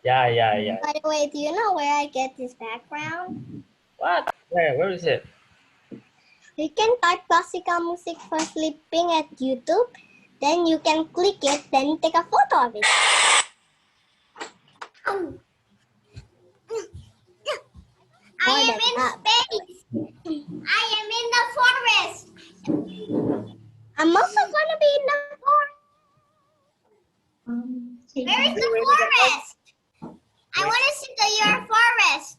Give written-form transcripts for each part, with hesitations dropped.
Yeah. By the way, do you know where I get this background? What? Where is it? You can type classical music for sleeping at YouTube. Then you can click it, then take a photo of it. I am in space. I am in the forest. I'm also gonna be in the forest. Where is the forest? I want to see your forest.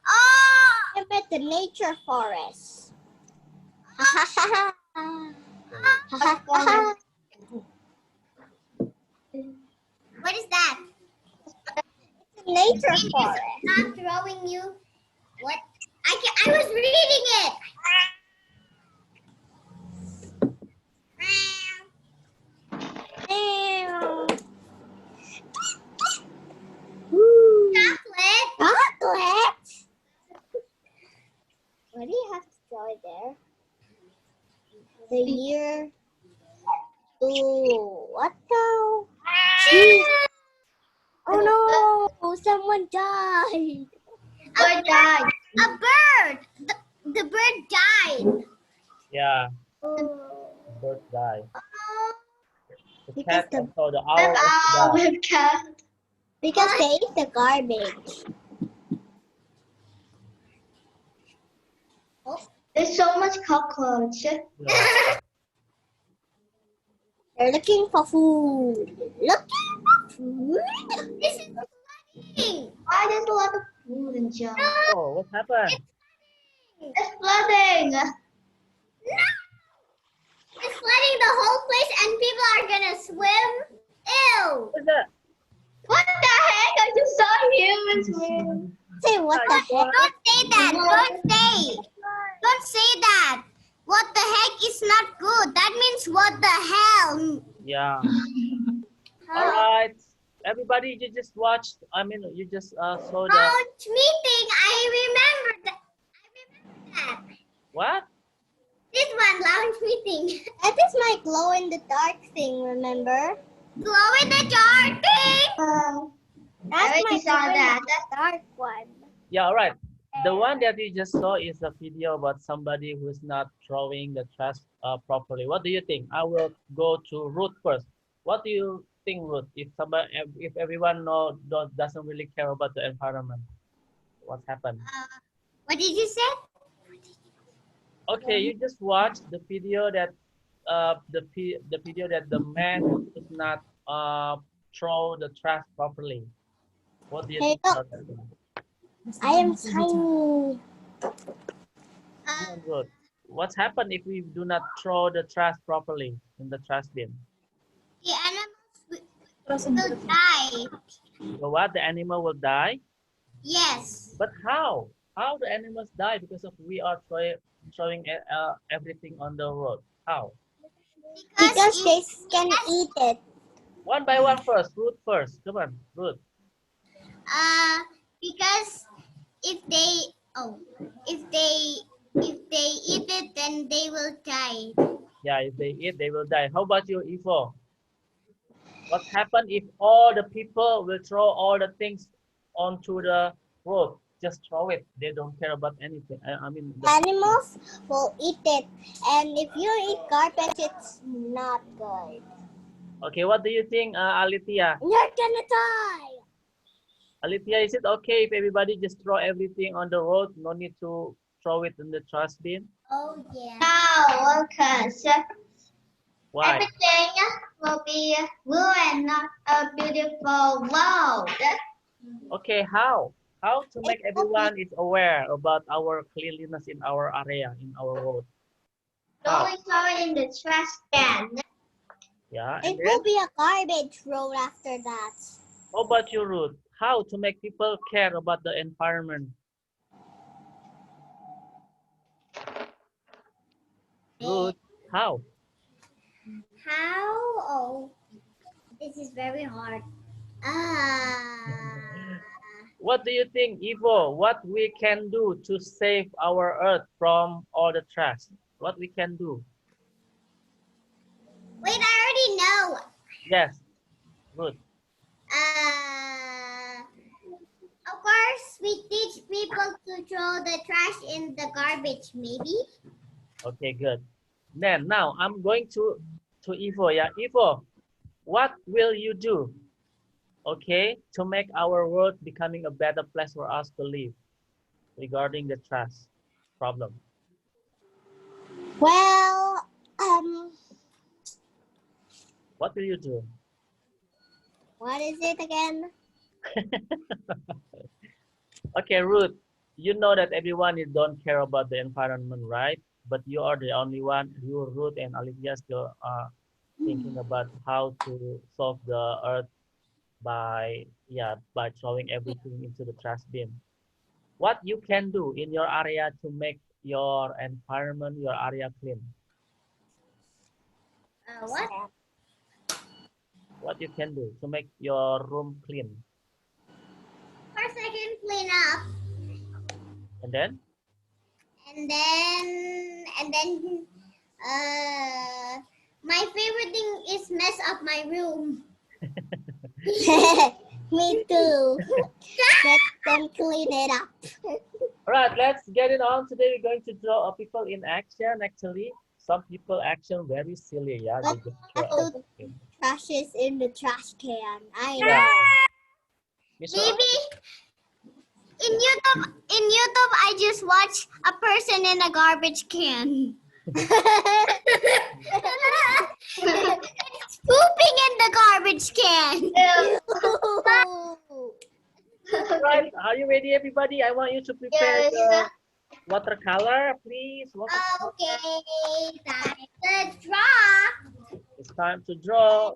Oh! I'm at the nature forest. What is that? It's a nature forest. Not throwing you. What? I was reading it. Chocolate. Chocolate. Why do you have to draw it there? The year. Ooh, what now? Oh no! Someone died. A bird. A bird. The bird died. Yeah, Oh. bird die. The Because cat the also the owl die. cat. Because they eat the garbage. Oh, there's so much cockroach. Yeah. They're looking for food. Looking for food. This is flooding. Why there's a lot of food in junk? Oh, what happened? It's flooding. No. It's flooding the whole place and people are gonna swim. Ew. What's that? What the heck? I just saw humans swim. Say what the heck? Don't say that. Don't say that. What the heck is not good. That means what the hell. Yeah. All right. Everybody, you just watched. I mean, you just saw the Launch meeting. I remember that. what? This one, launch meeting. That is my glow in the dark thing, remember? Glow in the dark thing. That's my saw glow in that. the dark one. Yeah, all right. The one that you just saw is a video about somebody who's not throwing the trash properly. What do you think? I will go to Ruth first. What do you think, Ruth? If everyone doesn't really care about the environment, what's happened? What did you say? Okay, you just watched the video that the video that the man does not throw the trash properly. What do you Hey, think look. about that one? I am tiny. Come on, Ruth. What's happened if we do not throw the trash properly in the trash bin? The animals will die. So what? The animal will die? Yes. But how? How the animals die because of we are throwing everything on the road? How? Because they can eat it. One by one first. Ruth first. Come on, Ruth. Because if they eat it, then they will die. Yeah, if they eat, they will die. How about you, Ifo? What happens if all the people will throw all the things onto the road? Just throw it. They don't care about anything. I mean, Animals will eat it. And if you eat garbage, it's not good. okay, what do you think, Alithia? You're gonna die. Alithia, is it okay if everybody just throw everything on the road? No need to throw it in the trash bin? Oh yeah. No, because Why? everything will be blue and not a beautiful world. Okay, how? How to make everyone is aware about our cleanliness in our area, in our road? Don't throw it in the trash can. Yeah, It and will then be a garbage road after that. how about you, Ruth? How to make people care about the environment? Ruth, how? How? Oh, this is very hard. What do you think, Ivo? What we can do to save our earth from all the trash? What we can do? Wait, I already know. Yes, good. we teach people to throw the trash in the garbage, maybe? Okay, good. Then now I'm going to Ivo. Yeah, Ivo, what will you do? Okay, to make our world becoming a better place for us to live regarding the trash problem. Well, What will you do? what is it again? Okay, Ruth, you know that everyone is don't care about the environment, right? But you are the only one, you, Ruth, and Olivia still are thinking about how to solve the earth by throwing everything into the trash bin. What you can do in your area to make your environment, your area clean? What? What you can do to make your room clean? First, I can clean up, And then? and then, my favorite thing is mess up my room. Me too. Let them clean it up. All right, let's get it on. Today we're going to draw a people in action. Actually, some people action very silly. Yeah, they just throw everything. Trash is in the trash can. I know. Yeah. Mr. Maybe in YouTube, I just watch a person in a garbage can. It's pooping in the garbage can. All right, are you ready, everybody? I want you to prepare the watercolor, please. Okay, time to draw. It's time to draw.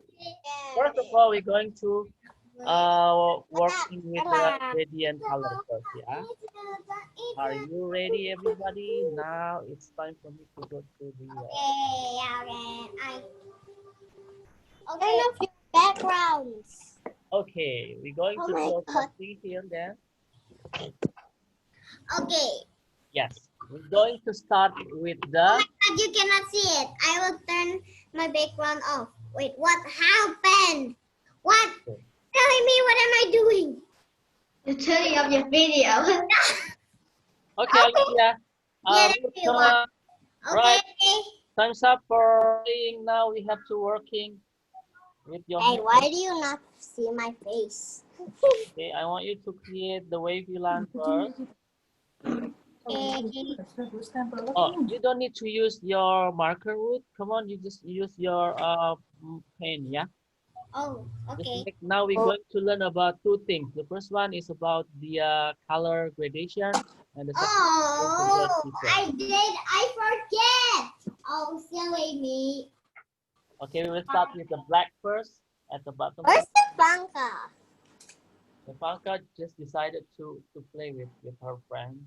First of all, we're going to working with the gradient color first. Yeah. Are you ready, everybody? Now it's time for me to go to the. Turn off your backgrounds. Okay, we're going to draw something here then. Okay. Yes, we're going to start with the. Oh my God, you cannot see it. I will turn my background off. Wait, what happened? What? Telling me what am I doing? You're turning off your video. Okay, Olivia. Come on. Okay. Right. Time's up for playing now. We have to working with your. Hey, why do you not see my face? Okay, I want you to create the wavy line first. Oh, you don't need to use your marker wood. Come on, you just use your pen, yeah? Oh, okay. Now we're going to learn about two things. The first one is about the color gradation, and the second I forget. Oh, silly me. Okay, we will start with the black first at the bottom. Where's the Blanca? The Blanca just decided to play with her friend.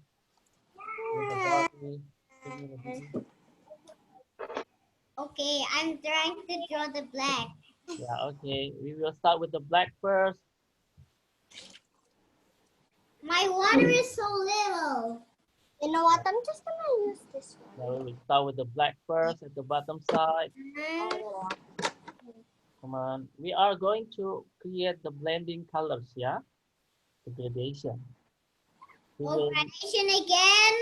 Okay, I'm trying to draw the black. Yeah, okay. We will start with the black first. My water is so little. You know what? I'm just gonna use this one. Now we will start with the black first at the bottom side. Come on. We are going to create the blending colors, yeah? The gradation. Gradation again?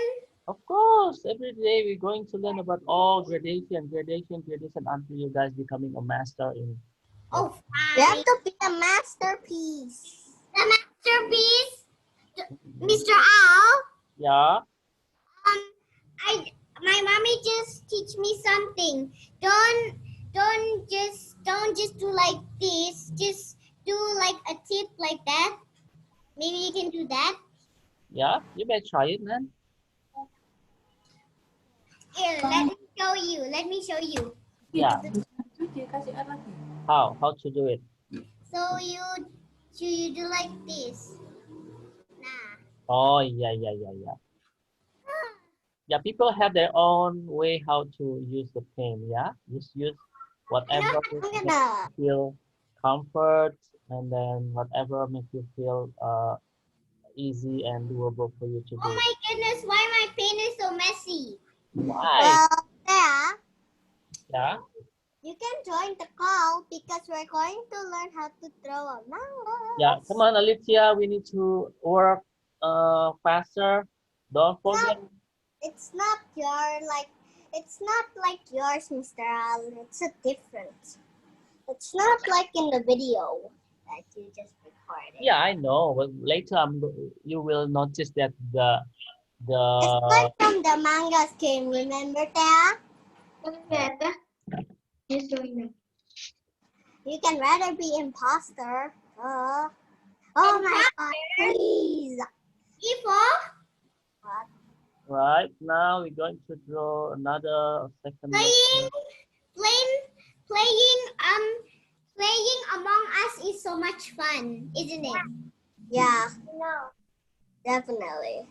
Of course, every day we're going to learn about all gradation until you guys becoming a master in. Oh, you have to be a masterpiece. The masterpiece, Mr. Al. Yeah. My mommy just teach me something. Don't just do like this. Just do like a tip like that. Maybe you can do that. Yeah, you may try it, man. Here, let me show you. Yeah. How to do it? So you do like this. Nah. Oh, yeah. Yeah, people have their own way how to use the pen, yeah? Just use whatever makes you feel comfort, and then whatever makes you feel easy and doable for you to do. Oh my goodness, why my pen is so messy? Why? Yeah? You can join the call because we're going to learn how to throw a mouse. Yeah, come on, Alicia, we need to work faster. Don't forget. It's not like yours, Mr. Al. It's a difference. It's not like in the video that you just recorded. Yeah, I know. But later, you will notice that It's like from the manga's game. Remember that? You can rather be imposter. Oh my God! Please. Before What? right now we're going to draw another second. playing playing Among Us is so much fun, isn't it? Yeah. No. Definitely.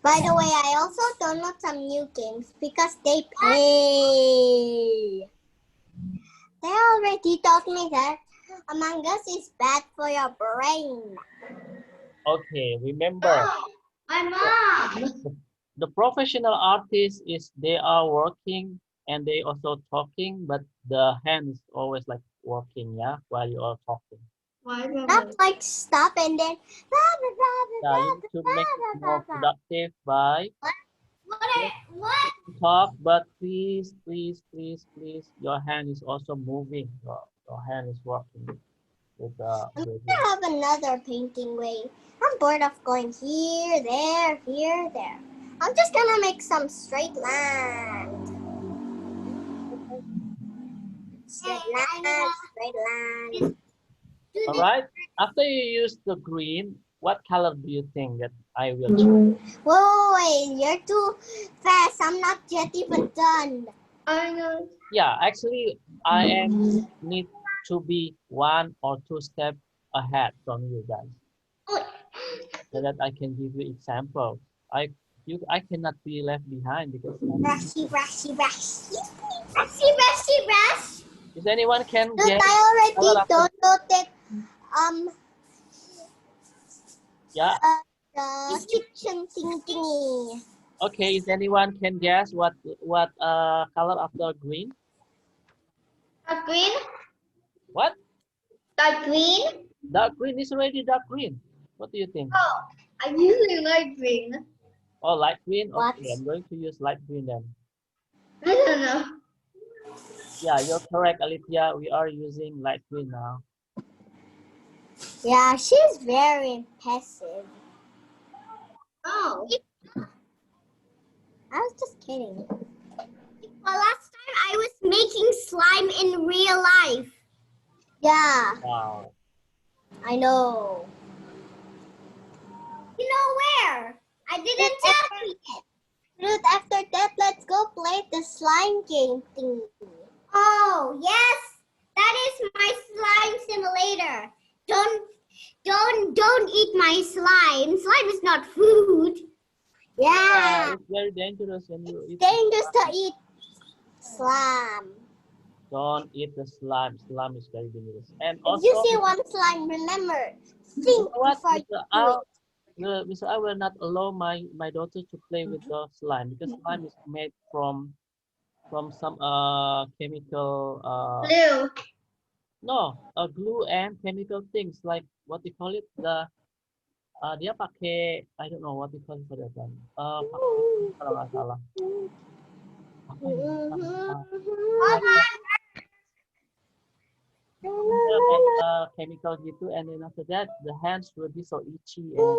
By the way, I also download some new games because they pay. They already told me that Among Us is bad for your brain. Okay, remember My mom. the professional artists is they are working and they also talking, but the hand is always like working, yeah, while you are talking. Not like stop and then. Yeah, you need to make it more productive by What? talk, but please, your hand is also moving. Your hand is working with the I'm gradient. gonna have another painting way. I'm bored of going here, there, here, there. I'm just gonna make some straight lines. Straight lines, straight lines. All right. After you use the green, what color do you think that I will choose? Whoa, wait, you're too fast. I'm not yet even done. I know. Yeah, actually, I am need to be 1 or 2 steps ahead from you guys, so that I can give you examples. I cannot be left behind because Brushy, brushy, brushy. Brush. if anyone can Look, get I color already after, downloaded yeah. the kitchen thingy. Okay, if anyone can guess what color after green? Dark green. What? Dark green. Dark green is already dark green. What do you think? Oh, I usually like green. Oh, light green? What? Okay, I'm going to use light green then. I don't know. Yeah, you're correct, Alithia. We are using light green now. Yeah, she's very passive. Oh. I was just kidding. Well, last time I was making slime in real life. Yeah, Wow. I know. You know where? I didn't tell you yet. Ruth, after that, let's go play the slime game thing. Oh, yes. That is my slime simulator. Don't eat my slime. Slime is not food. Yeah, It's very dangerous when you eat. dangerous to eat slime. Don't eat the slime. Slime is very dangerous. And If also, you see one slime, remember, you think know what? before you Mr. do it. Al, Mr. I will not allow my daughter to play with the slime because slime is made from some chemical Blue. no glue and chemical things like what you call it dia pakai I don't know what you call it for that one pakai kalau nggak salah apa ya dia make chemical gitu and then after that the hands will be so itchy and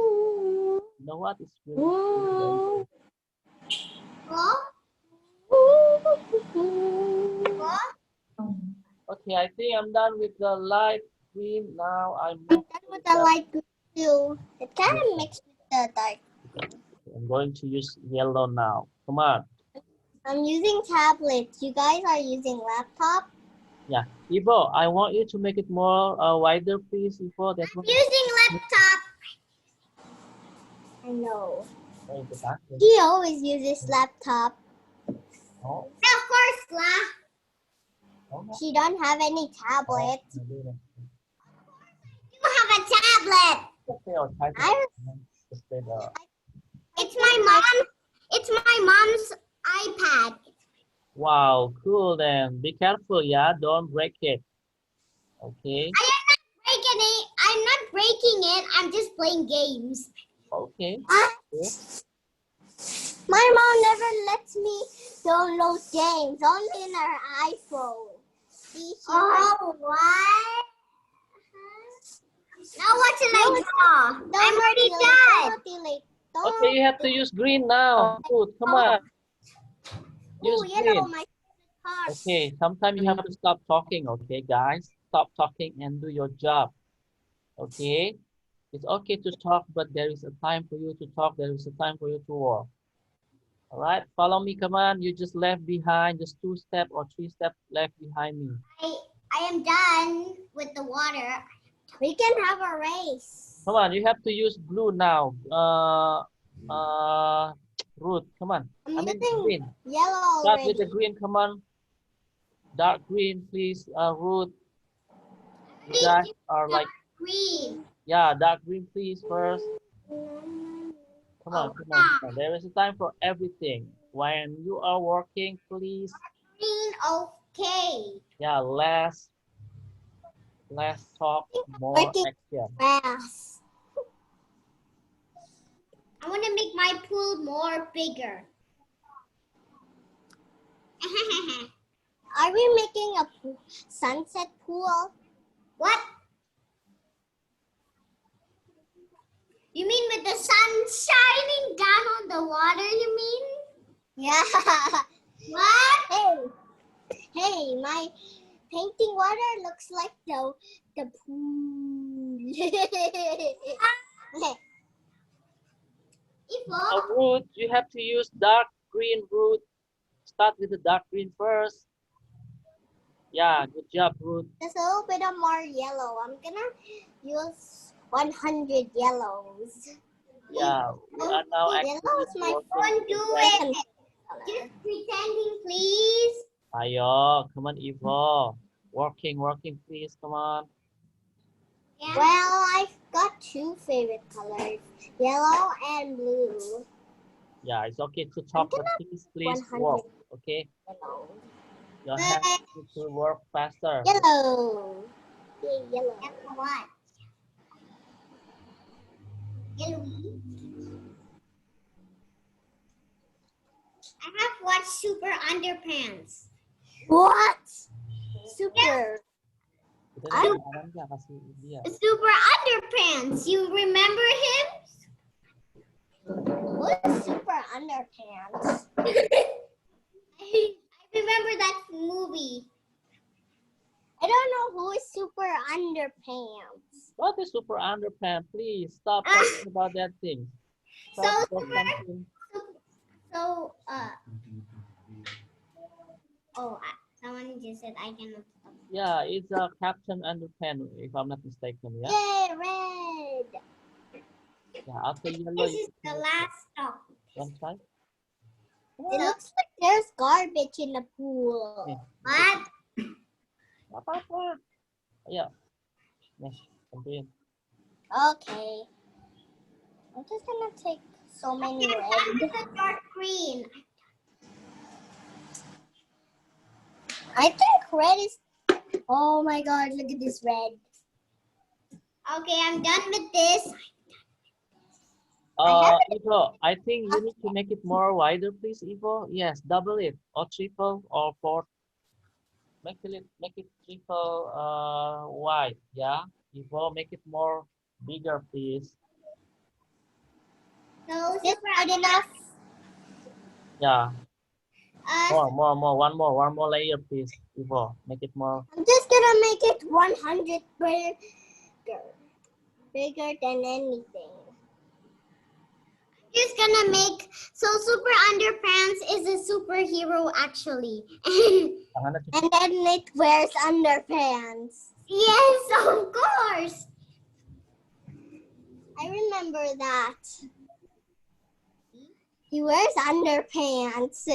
you know what it's really dangerous. Okay, I think I'm done with the light green. Now I'm Done with the light green too. It kind of mixed with the dark. I'm going to use yellow now. Come on. I'm using tablets. You guys are using laptop? Yeah, Ivo, I want you to make it more wider, please, Ivo. That's what. Using laptop. I know. Oh, the back. He always uses laptop. Oh, Of course, lah. oh, She don't have any tablet. You have a tablet. okay, I'll try to I was just say the. It's my mom's iPad. Wow, cool then. Be careful, yeah. Don't break it. Okay. I'm not breaking it. I'm not breaking it. I'm just playing games. Okay. Ah, Cool. my mom never lets me download games, only in her iPhone. See, Oh, what? Now what should I draw? I'm already done. delete. Okay, you have to use green now. Good, come on. Use Oh, yellow, green. my card. Okay, sometimes you have to stop talking, okay, guys? Stop talking and do your job, okay? It's okay to talk, but there is a time for you to talk. There is a time for you to work. All right, follow me, come on. You just left behind, just 2 steps or 3 steps left behind me. I am done with the water. We can have a race. Come on, you have to use blue now. Ruth, come on. I'm I mean using green. yellow Start with already. the green, come on. Dark green, please, Ruth. You guys are like, Green. yeah, dark green, please, first. Come on, come on, come on. There is a time for everything. When you are working, please, Green, okay. yeah, less talk, more Working action. fast. I want to make my pool more bigger. Are we making a sunset pool? What? You mean with the sun shining down on the water, you mean? Yeah. What? Hey, my painting water looks like the pool. Ruth, you have to use dark green, Ruth. Start with the dark green first. Yeah, good job, Ruth. Just a little bit of more yellow. I'm gonna use 100 yellows. Yeah, we are now Yellow is my Don't do it. Just pretending, please. Ayo, come on, Ivo. Working, please, come on. Yeah. Well, I've got 2 favorite colors, yellow and blue. Yeah, it's okay to talk, but please work, okay? Yellow. You have to work faster. Yellow. Yay, yellow. What? Yellowy. I have watched Super Underpants. What? Super. Kita dah kenalan dia, kasih dia. Super Underpants. You remember him? What is super underpants? I remember that movie. I don't know who is super underpants. What is super underpants? Please stop talking about that thing. Stop something. Someone just said I cannot stop. Yeah, it's a Captain Underpants, if I'm not mistaken. Yeah. Yay, red. Yeah, after yellow. This is the last stop. One side. It looks like there's garbage in the pool. Okay. What? Apa-apa. Ayo. Nih, tentuin. Okay. I'm just gonna take so many red. This is dark green. I think red is. Oh my god, look at this red. Okay, I'm done with this. Ivo, I think you need to make it more wider, please, Ivo. Yes, double it, or triple, or four. Make it triple wide, yeah. Ivo, make it more bigger, please. So Is this good enough? Yeah. More. One more layer, please, Ivo. Make it more. I'm just gonna make it 100 bigger. Bigger than anything. just gonna make Super Underpants is a superhero actually. And then it wears underpants. Yes, of course. I remember that. He wears underpants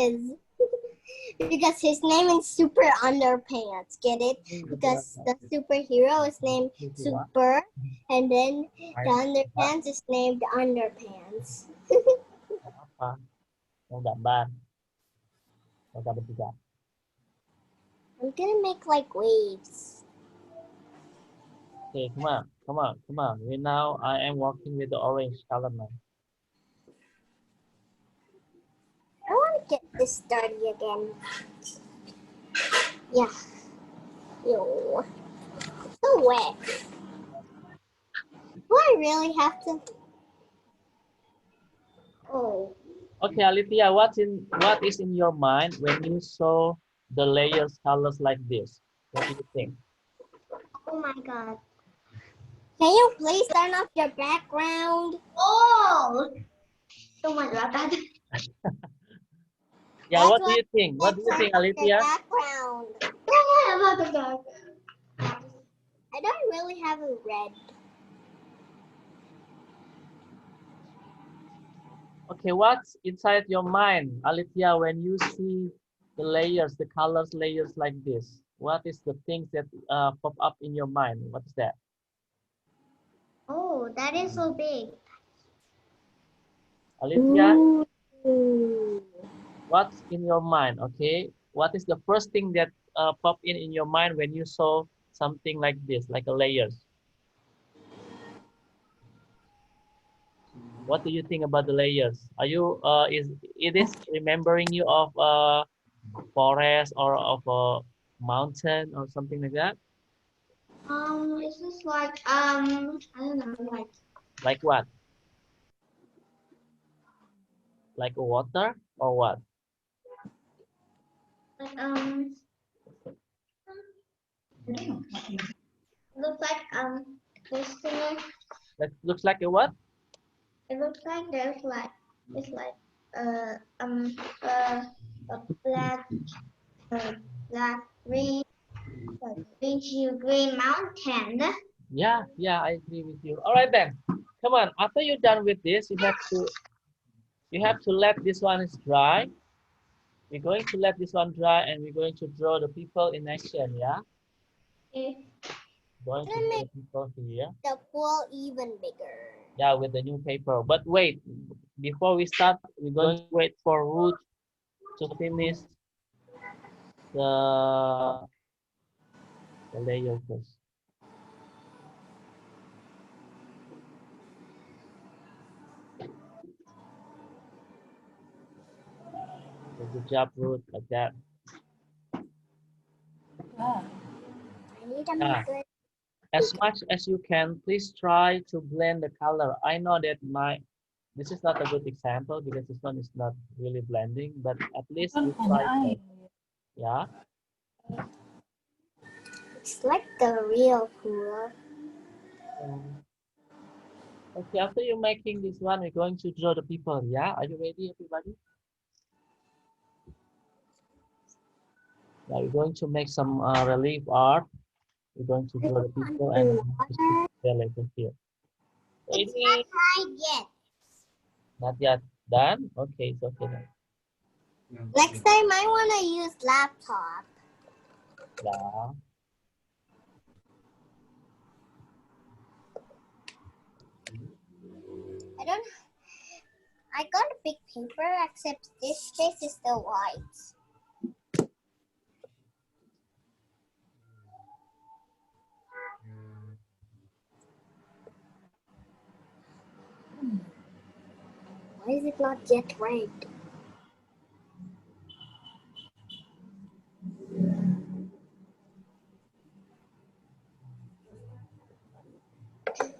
because his name is Super Underpants. Get it? Because the superhero is named Super, and then the underpants is named Underpants. Apa? Mau gambar. Mau gambar juga. I'm gonna make like waves. Okay, come on, come on, come on. We now I am working with the orange color now. I want to get this dirty again. Yeah. Ew. So wet. Do I really have to? Oh. Okay, Alithia, what is in your mind when you saw the layers colors like this? What do you think? Oh my god. Can you please turn off your background? Oh. Oh my god. That. Yeah, That's what do why you think? I What do you turn think, off your Alithia? background. Oh my god. I don't really have a red. Okay, what's inside your mind, Alithia, when you see the layers, the colors layers like this? What is the things that pop up in your mind? What is that? Oh, that is so big. Alithia, Ooh. what's in your mind? Okay, what is the first thing that pop in your mind when you saw something like this, like a layers? What do you think about the layers? Are you is it is remembering you of a forest or of a mountain or something like that? It's just like I don't know, Like what? Like water or what? like looks like this thing. That looks like a what? It looks like there's like it's like uh um uh a black black green green mountain. Yeah, yeah, I agree with you. All right then. Come on. After you're done with this, you have to let this one is dry. We're going to let this one dry and we're going to draw the people in action, yeah? It, Going to Gonna draw make the people here. the pool even bigger. Yeah, with the new paper. But wait, before we start, we're going to wait for Ruth to finish the, the layer first. So good job, Ruth, like that. I need a Yeah. good. As much as you can, please try to blend the color. I know that this is not a good example because this one is not really blending, but at least you try to. Yeah. It's like the real pool. Um, okay, after you're making this one, we're going to draw the people. Yeah, are you ready, everybody? Yeah, we're going to make some relief art. We're going to draw the people and they're later here. it's Ready? not dried yet. Not yet done? Okay, it's okay then. Next time I want to use laptop. Yeah. I don't. I got a big paper except this space is still white. Why is it not yet red?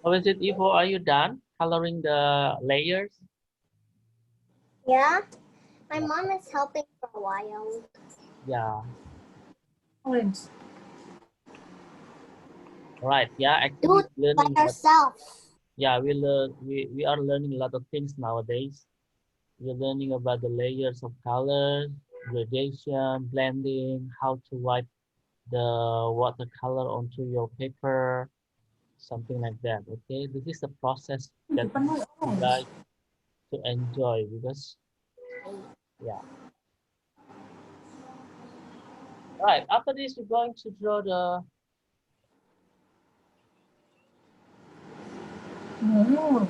How is it, Ivo? Are you done coloring the layers? Yeah. My mom is helping for a while. Yeah. Orange. Right. Yeah. Do Actually, it by learning. yourself. Yeah, we learn. We are learning a lot of things nowadays. We're learning about the layers of colors, gradation, blending, how to wipe the watercolor onto your paper, something like that. Okay, this is a process that you guys to enjoy because yeah. Right. After this, we're going to draw the we're going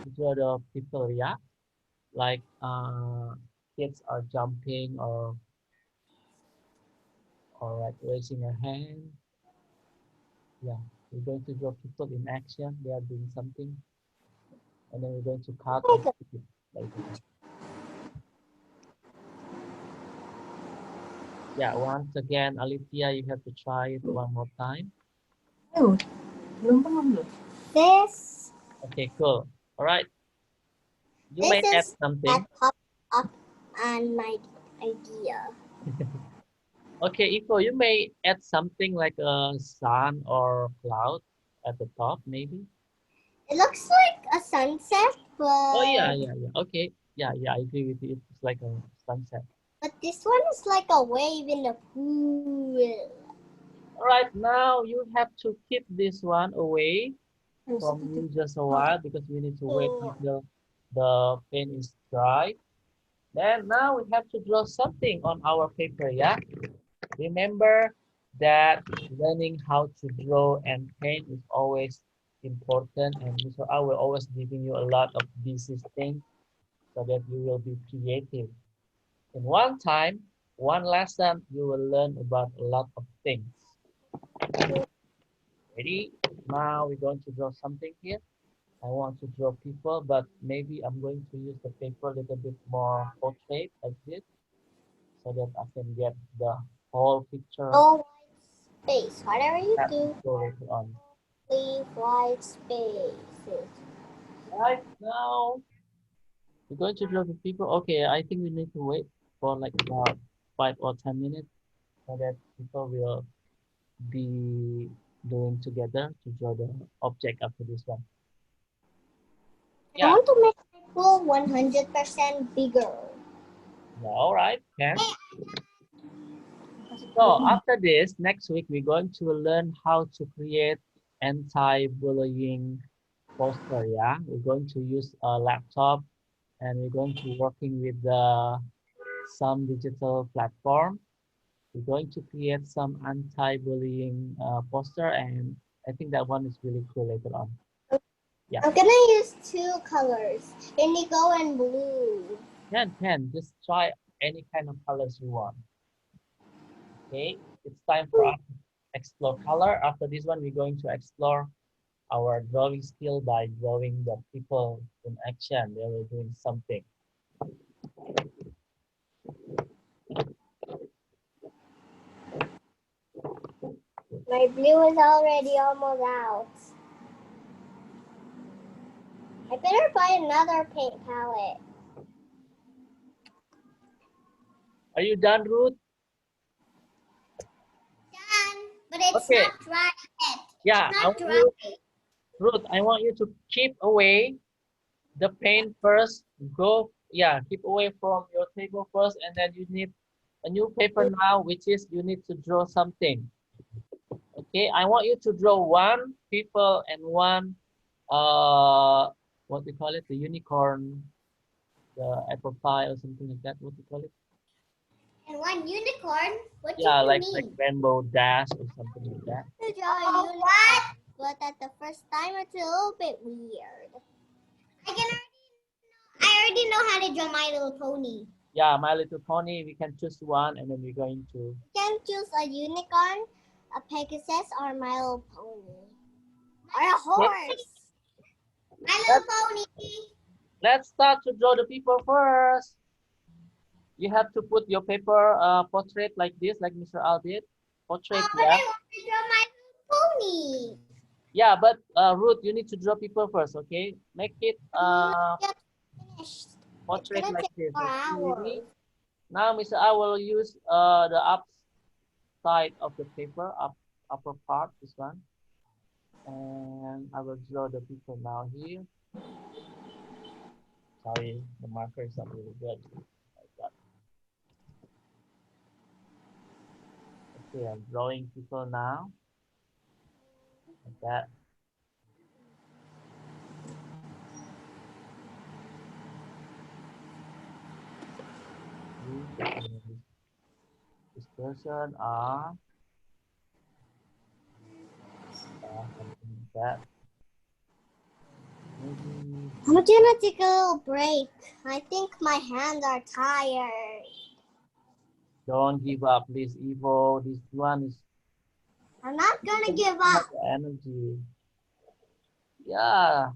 to draw the people. Yeah, like kids are jumping or like raising a hand. Yeah, we're going to draw people in action. They are doing something, and then we're going to cut and stick it later on. Yeah, once again, Alithia, you have to try it one more time. Aduh, belum pernah belum. This Okay, cool. All right. You this may add is that something. popped up on my idea. Okay, Ifo, you may add something like a sun or cloud at the top, maybe. It looks like a sunset, Oh yeah, but yeah, yeah. Okay. Yeah, yeah, I agree with you. It's like a sunset. this one is like a wave in the pool. All right, now you have to keep this one away from you just a while because we need to wait until the paint is dry. Then now we have to draw something on our paper, yeah? Remember that learning how to draw and paint is always important, and so I will always giving you a lot of busy things so that you will be creative. In one time, one lesson, you will learn about a lot of things. Ready? Now we're going to draw something here. I want to draw people, but maybe I'm going to use the paper a little bit more portrait like this so that I can get the whole picture No white space. Whatever you that do, later on. leave white spaces. Right now, we're going to draw the people. Okay, I think we need to wait for like about 5 or 10 minutes so that people will be doing together to draw the object after this one. I Yeah, want to make my pool 100% bigger. yeah, all right, can. So after this, next week, we're going to learn how to create anti-bullying poster, yeah? We're going to use a laptop and we're going to working with some digital platform. We're going to create some anti-bullying poster, and I think that one is really cool later on. Yeah, I'm gonna use two colors, indigo and blue. can just try any kind of colors you want. Okay, it's time for us to explore color. After this one, we're going to explore our drawing skill by drawing the people in action. They were doing something. My blue is already almost out. I better buy another paint palette. Are you done, Ruth? Done, but it's Okay. not dry yet. Yeah, It's I not want dry. you, Ruth, I want you to keep away the paint first. Go, yeah, keep away from your table first, and then you need a new paper now, which is you need to draw something. Okay, I want you to draw one people and one, what do you call it? The unicorn, the apple pie or something like that. What do you call it? And one unicorn? What do Yeah, you like mean? rainbow dash or something like that. To draw a Oh, unicorn, what? but at the first time it's a little bit weird. I already know how to draw My Little Pony. Yeah, My Little Pony. We can choose one, and then we're going to. You can choose a unicorn, a pegasus, or My Little Pony, or a horse. My Little Pony. Let's start to draw the people first. You have to put your paper portrait like this, like Mr. Al did. Portrait, But yeah. I want to draw My Little Pony. Yeah, but Ruth, you need to draw people first, okay? Make it Get finished. portrait It's gonna like take this. 4 Okay, ready? hours. Now, Mr. I will use the up side of the paper, upper part, this one. And I will draw the people now here. Sorry, the marker is not really good. Like that. Okay, I'm drawing people now. Like that. This person something like that. Maybe I'm gonna take a little break. I think my hands are tired. don't give up, please, Evo. This one is I'm not gonna give Have up. the energy. Yeah.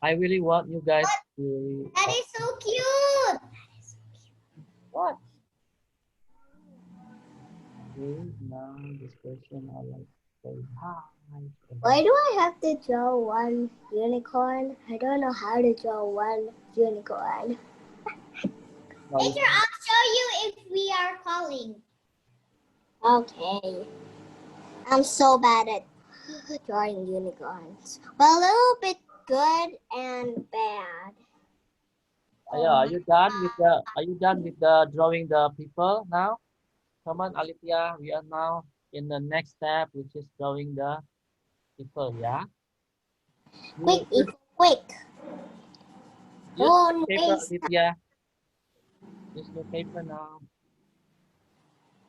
I really want you guys to. That is so cute. What? Okay, now this person I like to say hi. Why do I have to draw one unicorn? I don't know how to draw one unicorn. Now you Later, I'll show you if we are calling. Okay. I'm so bad at drawing unicorns. Well, a little bit good and bad. yeah, are you done with the drawing the people now? Come on, Alithia, we are now in the next step, which is drawing the people, yeah? Quick, Use quick. use Don't paper, waste. Alithia. Use the paper now.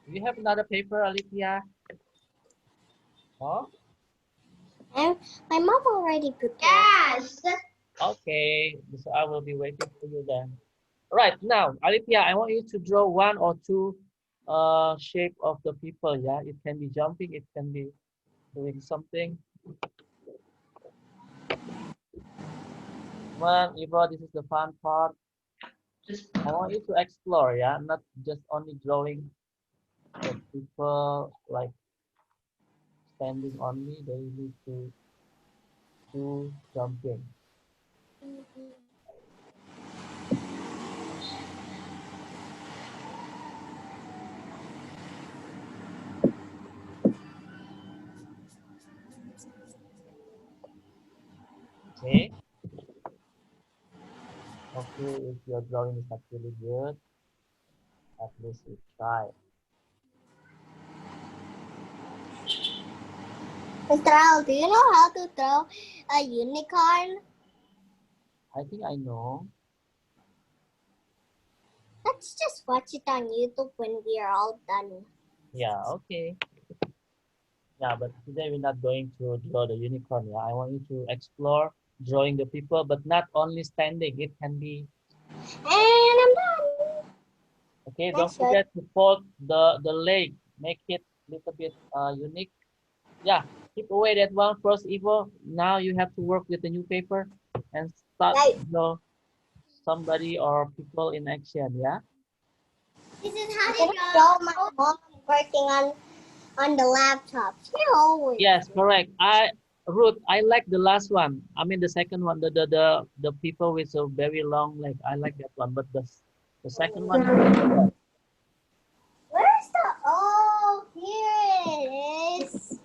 Do you have another paper, Alithia? Oh, My mom already prepared. Yes. okay. So I will be waiting for you then. Right, now, Alithia, I want you to draw one or two shape of the people, yeah? It can be jumping, it can be doing something. Come on, Ivo, this is the fun part. I want you to explore, yeah? Not just only drawing the people like standing only, they need to do jumping. Okay? Okay, if your drawing is not really good, at least you try. Mr. Al, do you know how to throw a unicorn? I think I know. Let's just watch it on YouTube when we are all done. Yeah, okay. Yeah, but today we're not going to draw the unicorn. Yeah, I want you to explore drawing the people, but not only standing. It can be And I'm done. okay. Don't That's good. forget to fold the leg. Make it a little bit unique. Yeah, keep away that one first, Ivo. Now you have to work with the new paper and start Right. to draw somebody or people in action. Yeah. This is how I'm they gonna draw. show my mom working on the laptop. She always. Yes, correct. Ruth, I like the last one. I mean the second one, the people with a very long leg. I like that one, but the second one is really good. Where's the? Oh, here it is.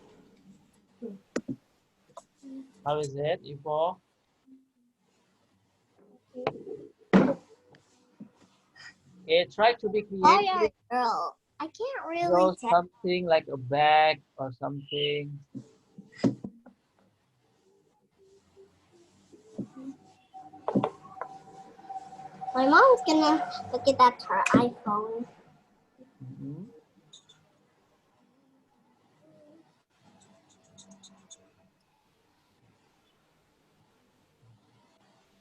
How is it, Ivo? Okay, try to be Oh, you're creative. a girl. I can't really Draw tell. something like a bag or something. My mom's gonna look at her iPhone. Mhm.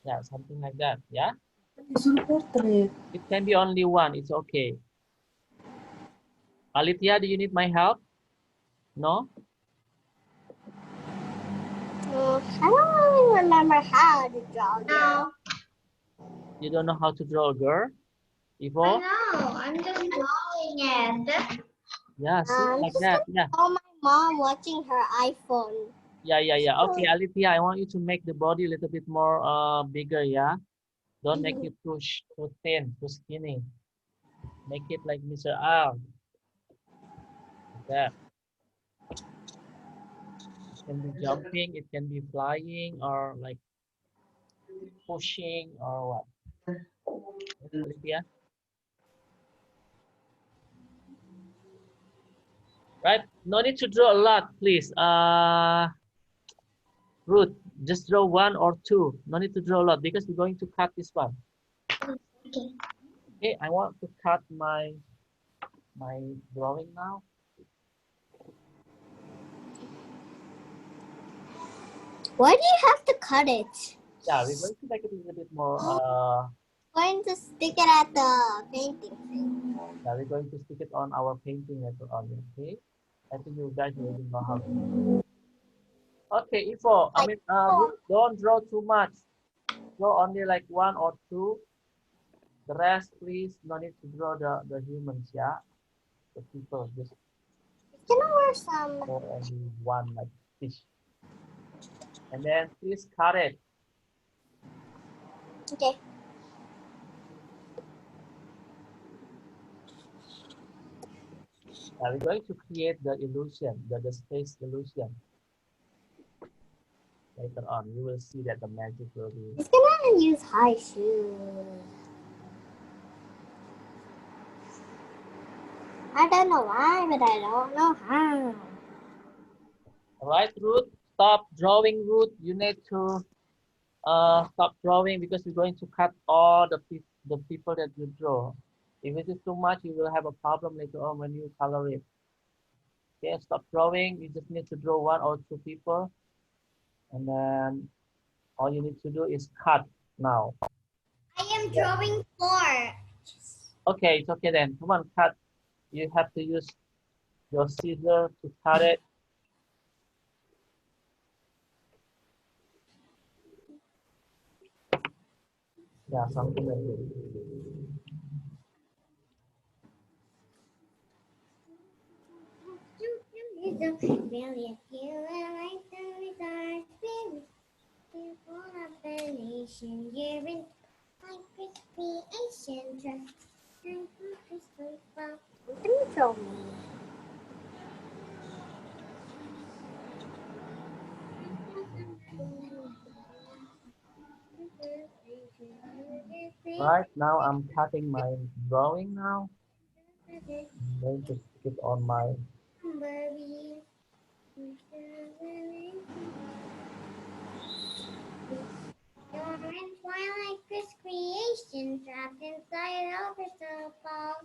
Yeah, something like that. Yeah, Disuruh portrait. it can be only one. It's okay. Alithia, do you need my help? No? I don't really remember how to draw this. No. You don't know how to draw a girl? I Ivo? know. I'm just drawing it. Yeah, see, like Just that. gonna Yeah. show my mom watching her iPhone. Yeah. Okay, Alithia, I want you to make the body a little bit more bigger, yeah? Don't make it too thin, too skinny. Make it like Mr. Al. Like that. It can be jumping, it can be flying, or like pushing, or what? Yes, Alithia? Right? No need to draw a lot, please. Ruth, just draw one or two. No need to draw a lot because we're going to cut this one. Okay. Okay, I want to cut my drawing now. Why do you have to cut it? Yeah, we're going to make it a little bit more Going to stick it at the painting thing. Yeah, we're going to stick it on our painting later on. Okay. I think you guys already know how to. Okay, Ifo. I Like, mean, oh, don't draw too much. Draw only like one or two. The rest, please, no need to draw the humans. Yeah, the people. Just can I wear some? draw only one like fish. And then please cut it. Okay. We're going to create the illusion, the space illusion. Later on, you will see that the magic will be. He's gonna use high shoes. I don't know why, but I don't know how. All right, Ruth, stop drawing, Ruth. You need to stop drawing because we're going to cut all the people that you draw. If it is too much, you will have a problem later on when you color it. Okay, stop drawing. You just need to draw one or two people, and then all you need to do is cut now. I am drawing 4. Okay, it's okay then. Come on, cut. You have to use your scissors to cut it. Yeah, something like this. Can you show me? Right now, I'm cutting my drawing now. I'm going to stick it on my. Twilight Chris creation trapped inside of crystal ball.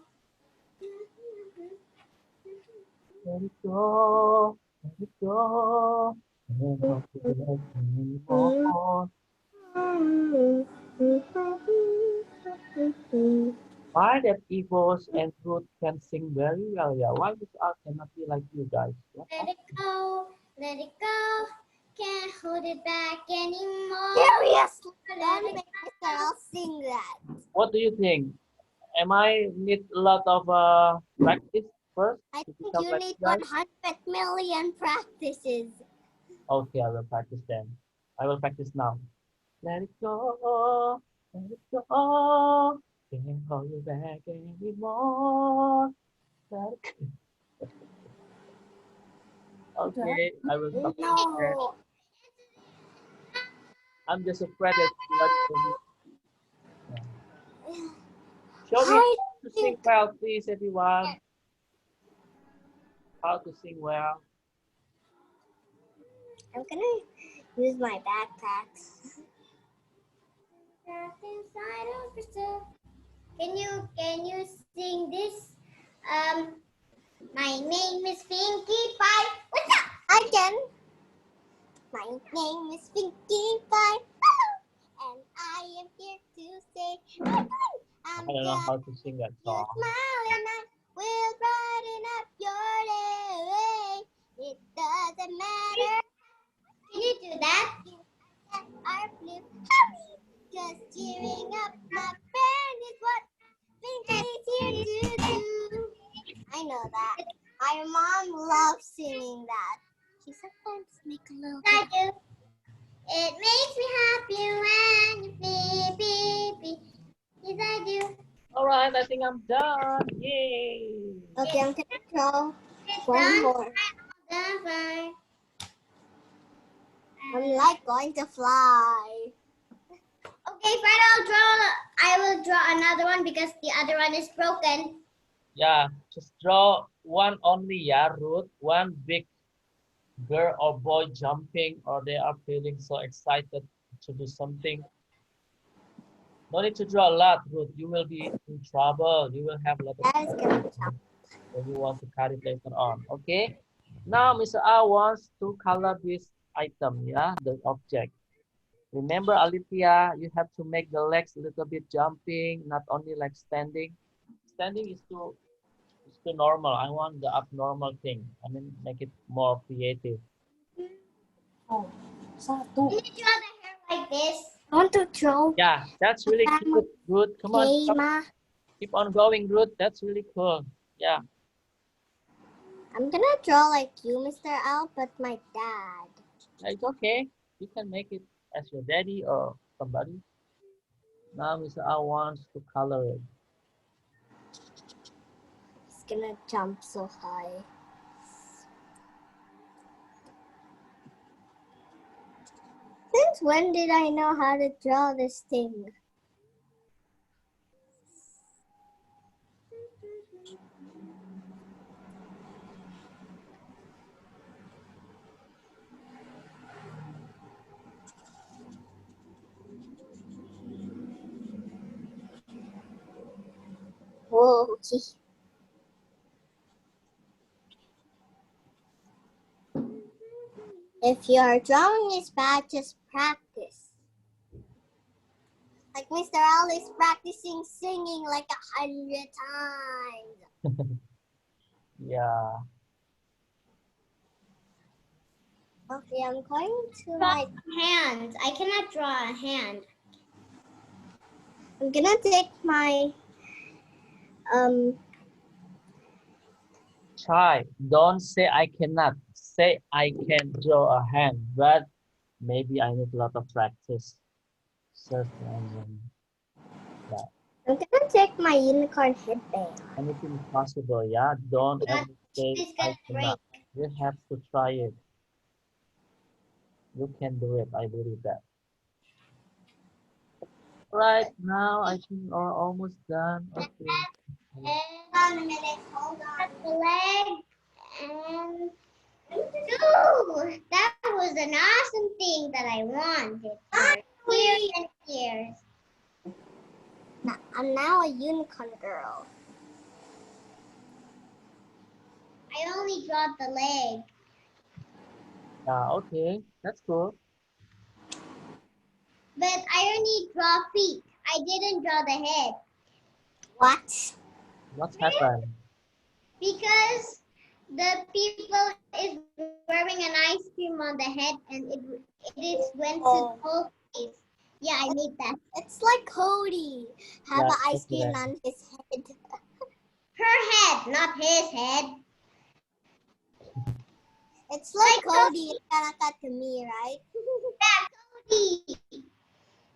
Let it go, let it go. I don't have to do that anymore. Why that Evos and Ruth can sing very well? Yeah, why this art cannot be like you guys? What Let it go, let it go. Can't hold it back anymore. Seriously, Let don't it make Mr. L sing that. What do you think? Am I need a lot of practice first I to think become you like need you guys? 100 million practices. Okay, I will practice then. I will practice now. Let it go, let it go. Can't hold you back anymore. Let it Okay, I will stop there. No. I'm just afraid that what will be. Show me I how to sing think well, please, everyone. How to sing well. I'm gonna use my backpacks. trapped inside of crystal. Can you sing this? My name is Pinkie Pie. What's up? I can. My name is Pinkie Pie, and I am here to say I'm I don't know just how to sing that your song. smile, and I will brighten up your day. It doesn't matter. Can you do that? Our blue happy. Just cheering up my friend is what Pinky's here to do. I know that. My mom loves singing that. She sometimes makes a little I do. It makes me happy when you beep, beep, beep. Yes, I do. All right, I think I'm done. Yay! Okay, I'm gonna draw It's one done. more. Done for. I'm like going to fly. Okay, fine. I will draw another one because the other one is broken. Yeah, just draw one only, yeah, Ruth. One big girl or boy jumping, or they are feeling so excited to do something. No need to draw a lot, Ruth. You will be in trouble. You will have a lot of That is gonna jump. when you want to cut it later on. Okay. Now, Mr. R wants to color this item, yeah, the object. Remember, Alithia, you have to make the legs a little bit jumping, not only like standing. Standing is too normal. I want the abnormal thing. I mean, make it more creative. Oh, satu. Can you draw the hair like this? I want to draw. Yeah, that's really cute, Ruth. Come on, Okay, Ma. keep on going, Ruth. That's really cool. Yeah. I'm gonna draw like you, Mr. Al, but my dad. It's okay. You can make it as your daddy or somebody. Now Mr. Al wants to color it. He's gonna jump so high. Since when did I know how to draw this thing? Whoa, okay. If your drawing is bad, just practice. Like Mr. Al is practicing singing like 100 times. Yeah. Okay, I'm going to Draw like, hands. I cannot draw a hand. I'm gonna take my, Try. Don't say I cannot. Say I can draw a hand, but maybe I need a lot of practice. Search and yeah. I'm gonna take my unicorn headband. Anything is possible, yeah. Don't Not- ever say It's I gonna cannot. break. You have to try it. You can do it. I believe that. Right now, I think we're almost done. Okay. And on a minute, hold on. The leg and two. That was an awesome thing that I wanted for years and years. I'm now a unicorn girl. I only draw the leg. Yeah, okay. That's cool. But I only draw feet. I didn't draw the head. What? What's happened? Because the people is wearing an ice cream on the head and it is went to the whole face. Yeah, I made that. It's like Cody. Have Yeah, an ice okay. cream on his head. Her head, not his head. It's like Cody. It's gonna cut to me, right? Cody.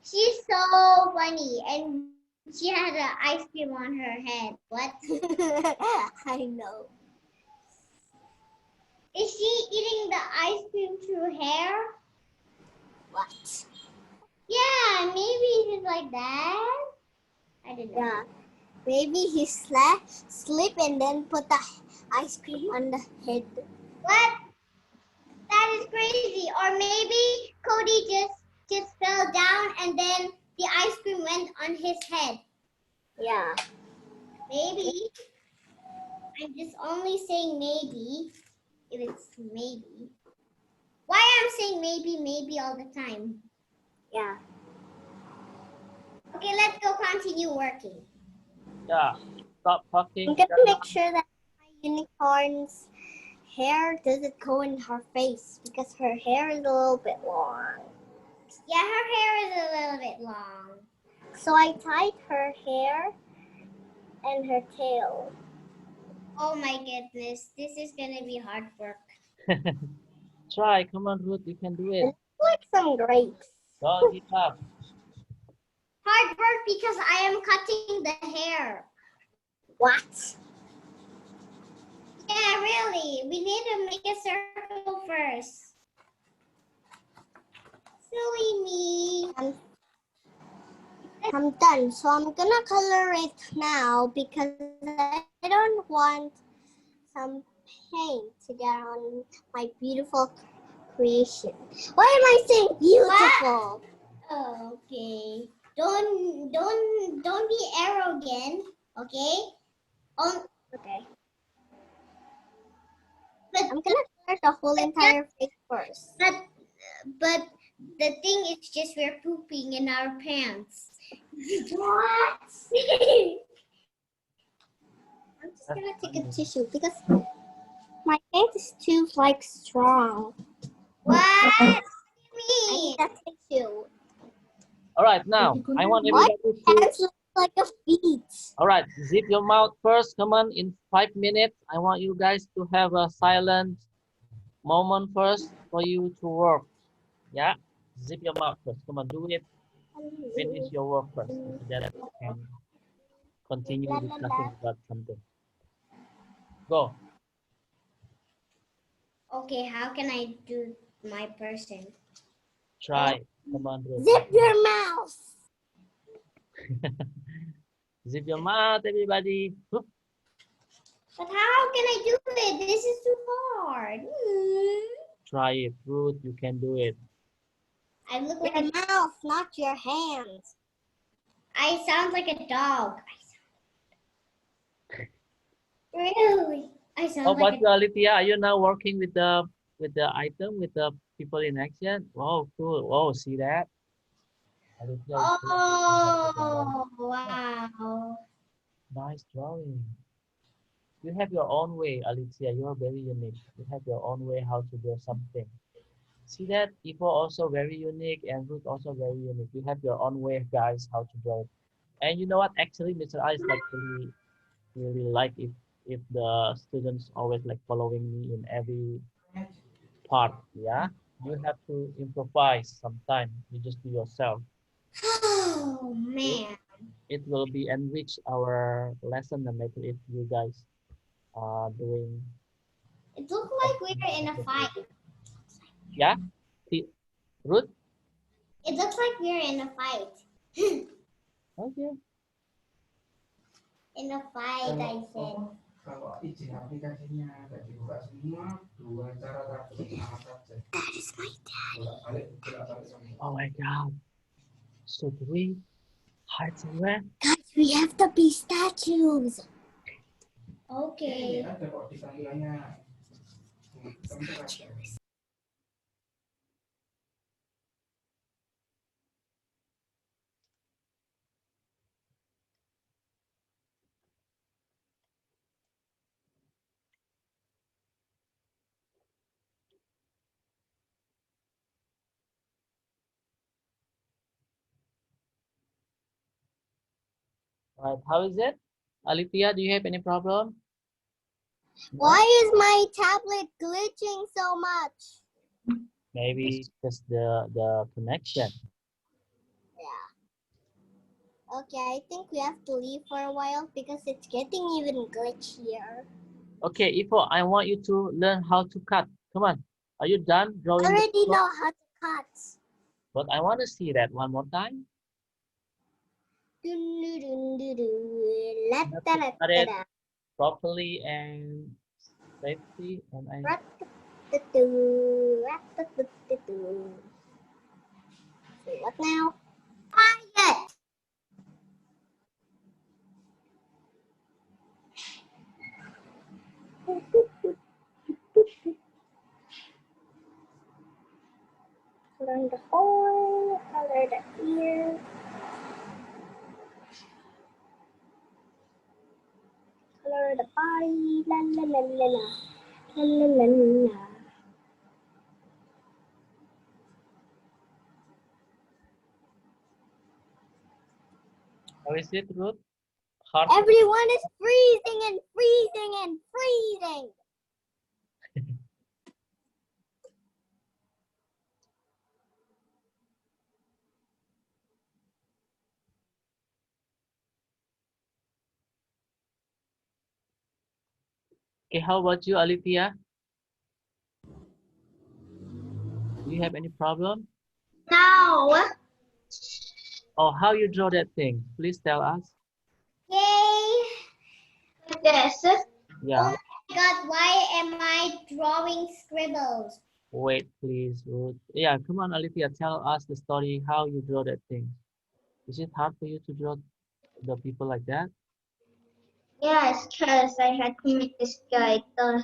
She's so funny and she had an ice cream on her head. What? I know. Is she eating the ice cream through hair? What? Yeah, maybe he's like that. I don't know. Yeah. Maybe he slip and then put the ice cream on the head. What? That is crazy. Or maybe Cody just fell down and then the ice cream went on his head. Yeah. Maybe. I'm just only saying maybe. If it's maybe. Why I'm saying maybe all the time. Yeah. Okay, let's go continue working. Yeah. Stop talking. I'm gonna make sure that my unicorn's hair doesn't go in her face because her hair is a little bit long. Yeah, her hair is a little bit long. So I tied her hair and her tail. Oh my goodness, this is gonna be hard work. Try. Come on, Ruth. You can do It it. looks like some grapes. Don't give up. Hard work because I am cutting the hair. What? Yeah, really. We need to make a circle first. Silly me. I'm done. So I'm gonna color it now because I don't want some paint to get on my beautiful creation. Why am I saying beautiful? Oh, okay. Don't be arrogant, okay? Okay. But I'm gonna color the whole entire face first. but The thing is just we're pooping in our pants. What? I'm just gonna take a tissue because my pants is too like strong. What? I Me. need that tissue. All right, now I want My everybody pants to. look like a feet. All right, zip your mouth first. Come on, in 5 minutes, I want you guys to have a silent moment first for you to work. Yeah, zip your mouth first. Come on, do it. Finish your work first. So that we can continue discussing about something. Go. Okay, how can I do my person? Try. Come on, Ruth. Zip your mouth. Zip your mouth, everybody. Whoop. But how can I do it? This is too hard. Try it, Ruth. You can do it. I look like Your a. mouth, not your hands. I sound like a dog. Really? I How sound about like you, Alithia? Are you now working with the item with the people in action? Wow, cool. Wow, see that? Alithia is doing Oh, wow. nice drawing. You have your own way, Alithia. You are very unique. You have your own way how to draw something. See that? Ivo also very unique and Ruth also very unique. You have your own way, guys, how to draw it. And you know what? Actually, Mr. I is like really like if the students always like following me in every part. Yeah, you have to improvise sometimes. You just do yourself. Oh, It, man. it will be enrich our lesson and later if you guys are doing. It looks like we're in a fight. Yeah, Ruth. It looks like we're in a fight. Okay. In a fight, I said. Kalau izin aplikasinya nggak dibuka semua, dua cara tadi saja. That is my dad. Bolak-balik semua. Oh my God. So do we hide somewhere? Guys, we have to be statues. Okay. Ada kok di tampilannya. Statues. Right. How is it? Alithia, do you have any problem? No? Why is my tablet glitching so much? Maybe just the connection. Yeah. Okay, I think we have to leave for a while because it's getting even glitchier. Okay, Ipo, I want you to learn how to cut. Come on. Are you done I drawing? already know how to cut. But I want to see that one more time. You have to cut it properly and safely. And I What now? Quiet! Color the horn, color the ear. Color the body, la la la la la, la la la la. how is it, Ruth? Hard. Everyone is freezing and freezing and freezing. Okay, how about you, Alithia? Do you have any problem? No. Oh, how you draw that thing? Please tell us. Yay. This. Yeah. Oh my God, why am I drawing scribbles? Wait, please, Ruth. Yeah, come on, Alithia, tell us the story how you draw that thing. Is it hard for you to draw the people like that? Yes, because I had to make this guy the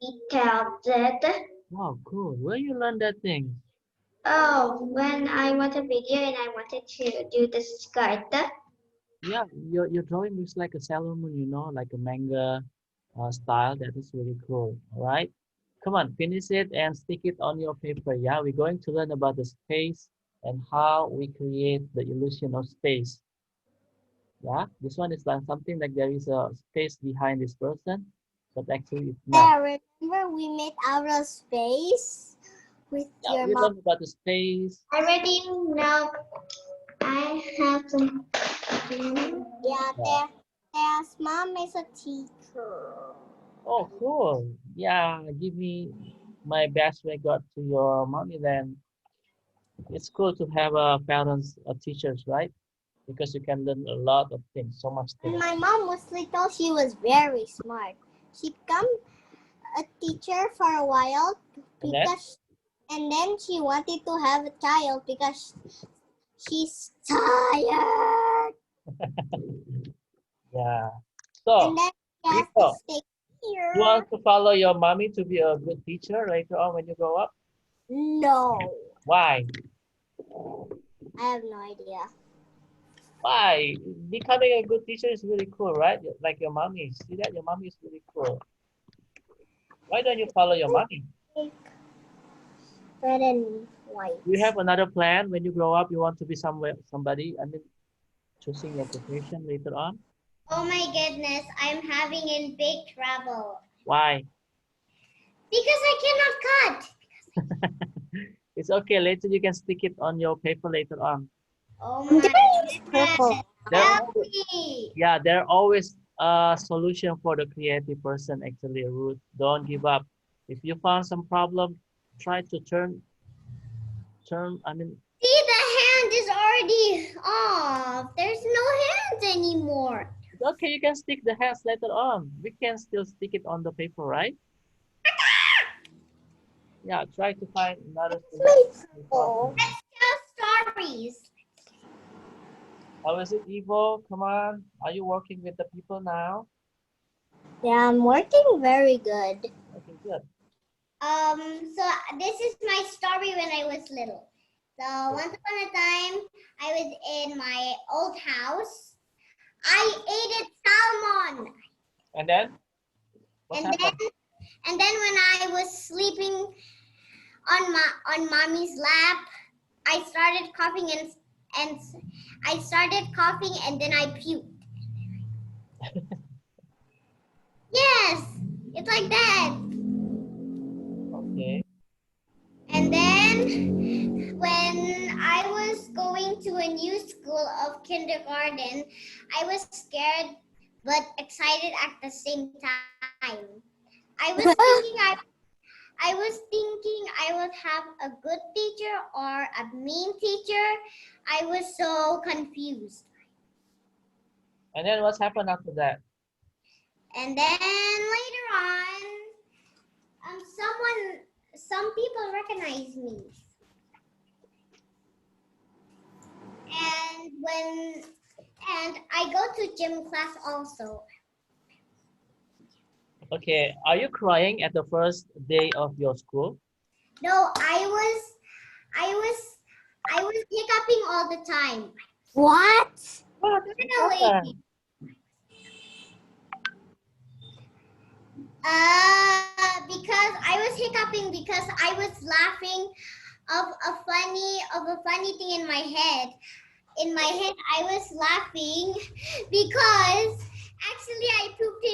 detailed it. Wow, cool. Where you learn that thing? Oh, when I watched a video and I wanted to do the skirt. Yeah, your drawing looks like a Sailor Moon, like a manga style. That is really cool. All right. Come on, finish it and stick it on your paper. Yeah, we're going to learn about the space and how we create the illusion of space. Yeah, this one is like something like there is a space behind this person, but actually it's not. Yeah, remember we made outer space with Yeah, your we mom. learn about the space. I already know I have to. Yeah, Yeah. there's mom is a teacher. Oh, cool. Yeah, give me my best regard to your mommy then. It's cool to have parents, teachers, right? Because you can learn a lot of things, so much When things. my mom was little, she was very smart. She became a teacher for a while And then, because, and then she wanted to have a child because she's tired. yeah. And So, then she has to Rico, stay you here. want to follow your mommy to be a good teacher later on when you grow up? No, Why? I have no idea. Why? Becoming a good teacher is really cool, right? Like your mommy. See that? Your mommy is really cool. Why don't you follow your mommy? Red and white. Do you have another plan when you grow up? You want to be somebody, I mean, choosing your profession later on? Oh my goodness, I'm having in big trouble Why? because I cannot cut. It's okay. Later you can stick it on your paper later on. Oh I'm my gonna use purple. goodness, There help always, me. yeah, there always a solution for the creative person actually, Ruth. Don't give up. If you found some problem, try to I mean, See, the hand is already off. There's no hands anymore. okay, you can stick the hands later on. We can still stick it on the paper, right? Yeah, try to find another solution. Purple. Let's tell stories. How is it, Evo? Come on. Are you working with the people now? Yeah, I'm working very good. Okay, good. So this is my story when I was little. So once upon a time, I was in my old house. I ate it salmon, And then, what and happened? then when I was sleeping on mommy's lap, I started coughing and I started coughing and then I puked. Yes, it's like that. Okay. And then when I was going to a new school of kindergarten, I was scared but excited at the same time. I was thinking I would have a good teacher or a mean teacher. I was so confused. And then what's happened after that? And then later on, some people recognized me. And I go to gym class also. Okay, are you crying at the first day of your school? No, I was hiccuping all the time. What? What Really? happened? Because I was hiccuping because I was laughing of a funny thing in my head. In my head, I was laughing because actually I pooped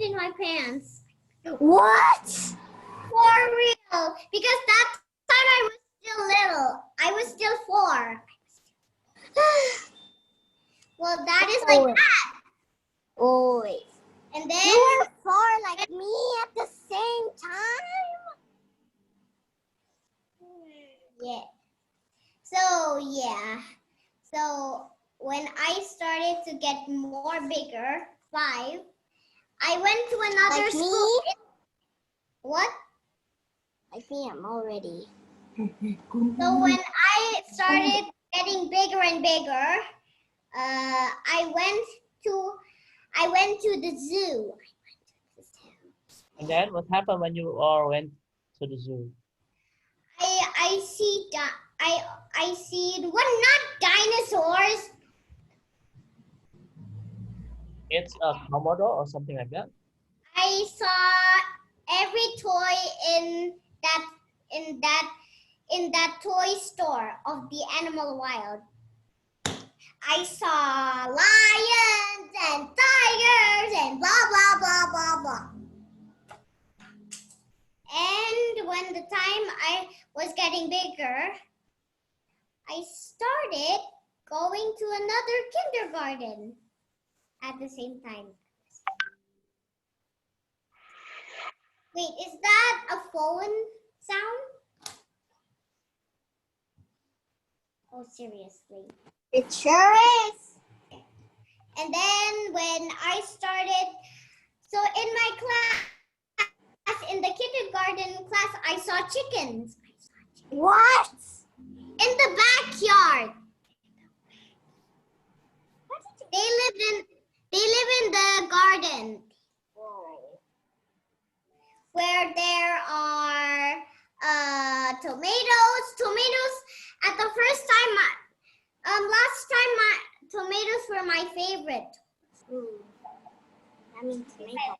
in my pants. What? For real, because that time I was still little. I was still 4. Well, that is like Oh. that. Oh, wait. And then You were 4 like me at the same time? yeah. So yeah. So when I started to get more bigger, 5, I went to another Like school. me? What? Like me, I'm already. So when I started getting bigger and bigger, I went to the zoo. And then what happened when you all went to the zoo? I see I see not dinosaurs. It's a Komodo or something like that. I saw every toy in that toy store of the Animal Wild. I saw lions and tigers and blah blah blah blah blah. And when the time I was getting bigger, I started going to another kindergarten at the same time. Wait, is that a phone sound? Oh, seriously. It sure is. And then when I started, so in my class, in the kindergarten class, I saw chickens. What? In the backyard. They live in the garden. Where there are tomatoes. Tomatoes at the first time, last time tomatoes were my favorite. I mean tomato.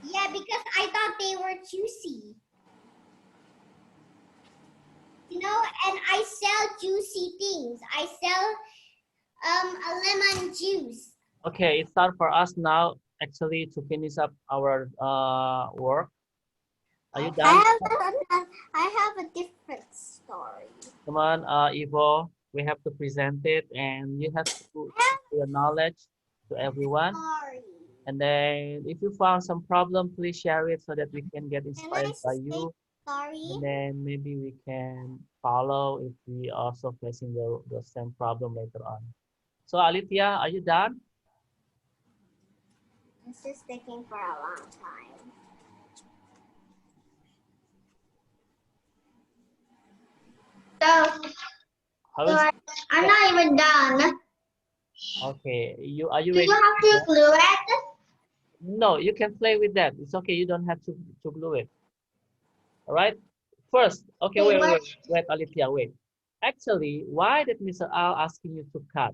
Yeah, because I thought they were juicy. You know, and I sell juicy things. I sell a lemon juice. Okay, it's time for us now actually to finish up our work. Are you done? I have a different story. Come on, Ivo, we have to present it and you have to share your knowledge to everyone. Sorry. And then if you found some problem, please share it so that we can get inspired by you. Sorry. And then maybe we can follow if we also facing the same problem later on. So Alithia, are you done? This is taking for a long time. So, How is I'm not even done. okay? Are you Do ready? you have to glue it? No, you can play with that. It's okay. You don't have to glue it. All right. First, okay. Wait, Alithia, wait. Actually, why did Mr. Al asking you to cut?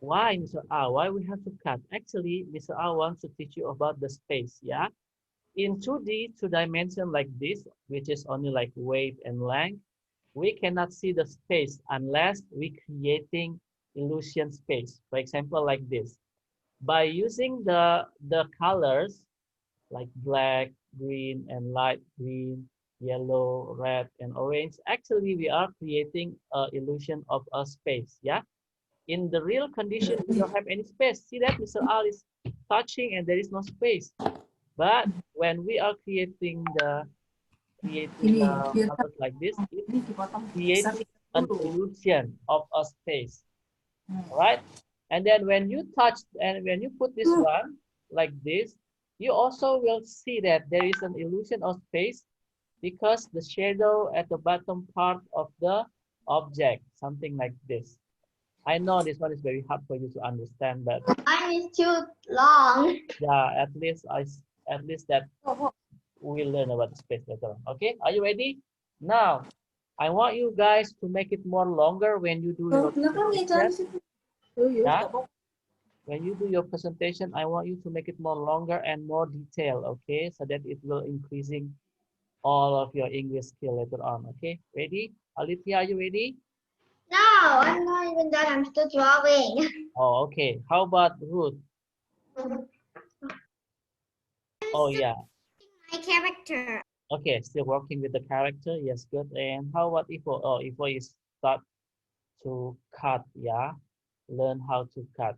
Why, Mr. Al? Why we have to cut? Actually, Mr. Al wants to teach you about the space. Yeah. In 2D, two dimension like this, which is only like weight and length, we cannot see the space unless we creating illusion space. For example, like this. By using the colors like black, green, and light green, yellow, red, and orange, actually we are creating an illusion of a space. Yeah. In the real condition, we don't have any space. See that Mr. Al is touching and there is no space. But when we are creating colors like this, it's creating an illusion of a space. All right. And then when you touch and when you put this one like this, you also will see that there is an illusion of space because the shadow at the bottom part of the object, something like this. I know this one is very hard for you to understand, but Mine is too long. yeah, at least that we'll learn about the space later on. Okay, are you ready? Now, I want you guys to make it more longer when you do your presentation. Yeah? When you do your presentation, I want you to make it more longer and more detailed, okay? So that it will increasing all of your English skill later on, okay? Ready? Alithia, are you ready? No, I'm not even done. I'm still drawing. Oh, okay. How about Ruth? Oh, yeah. My character. Okay, still working with the character. Yes, good. And how about Ifo? Oh, Ifo is start to cut, yeah? Learn how to cut.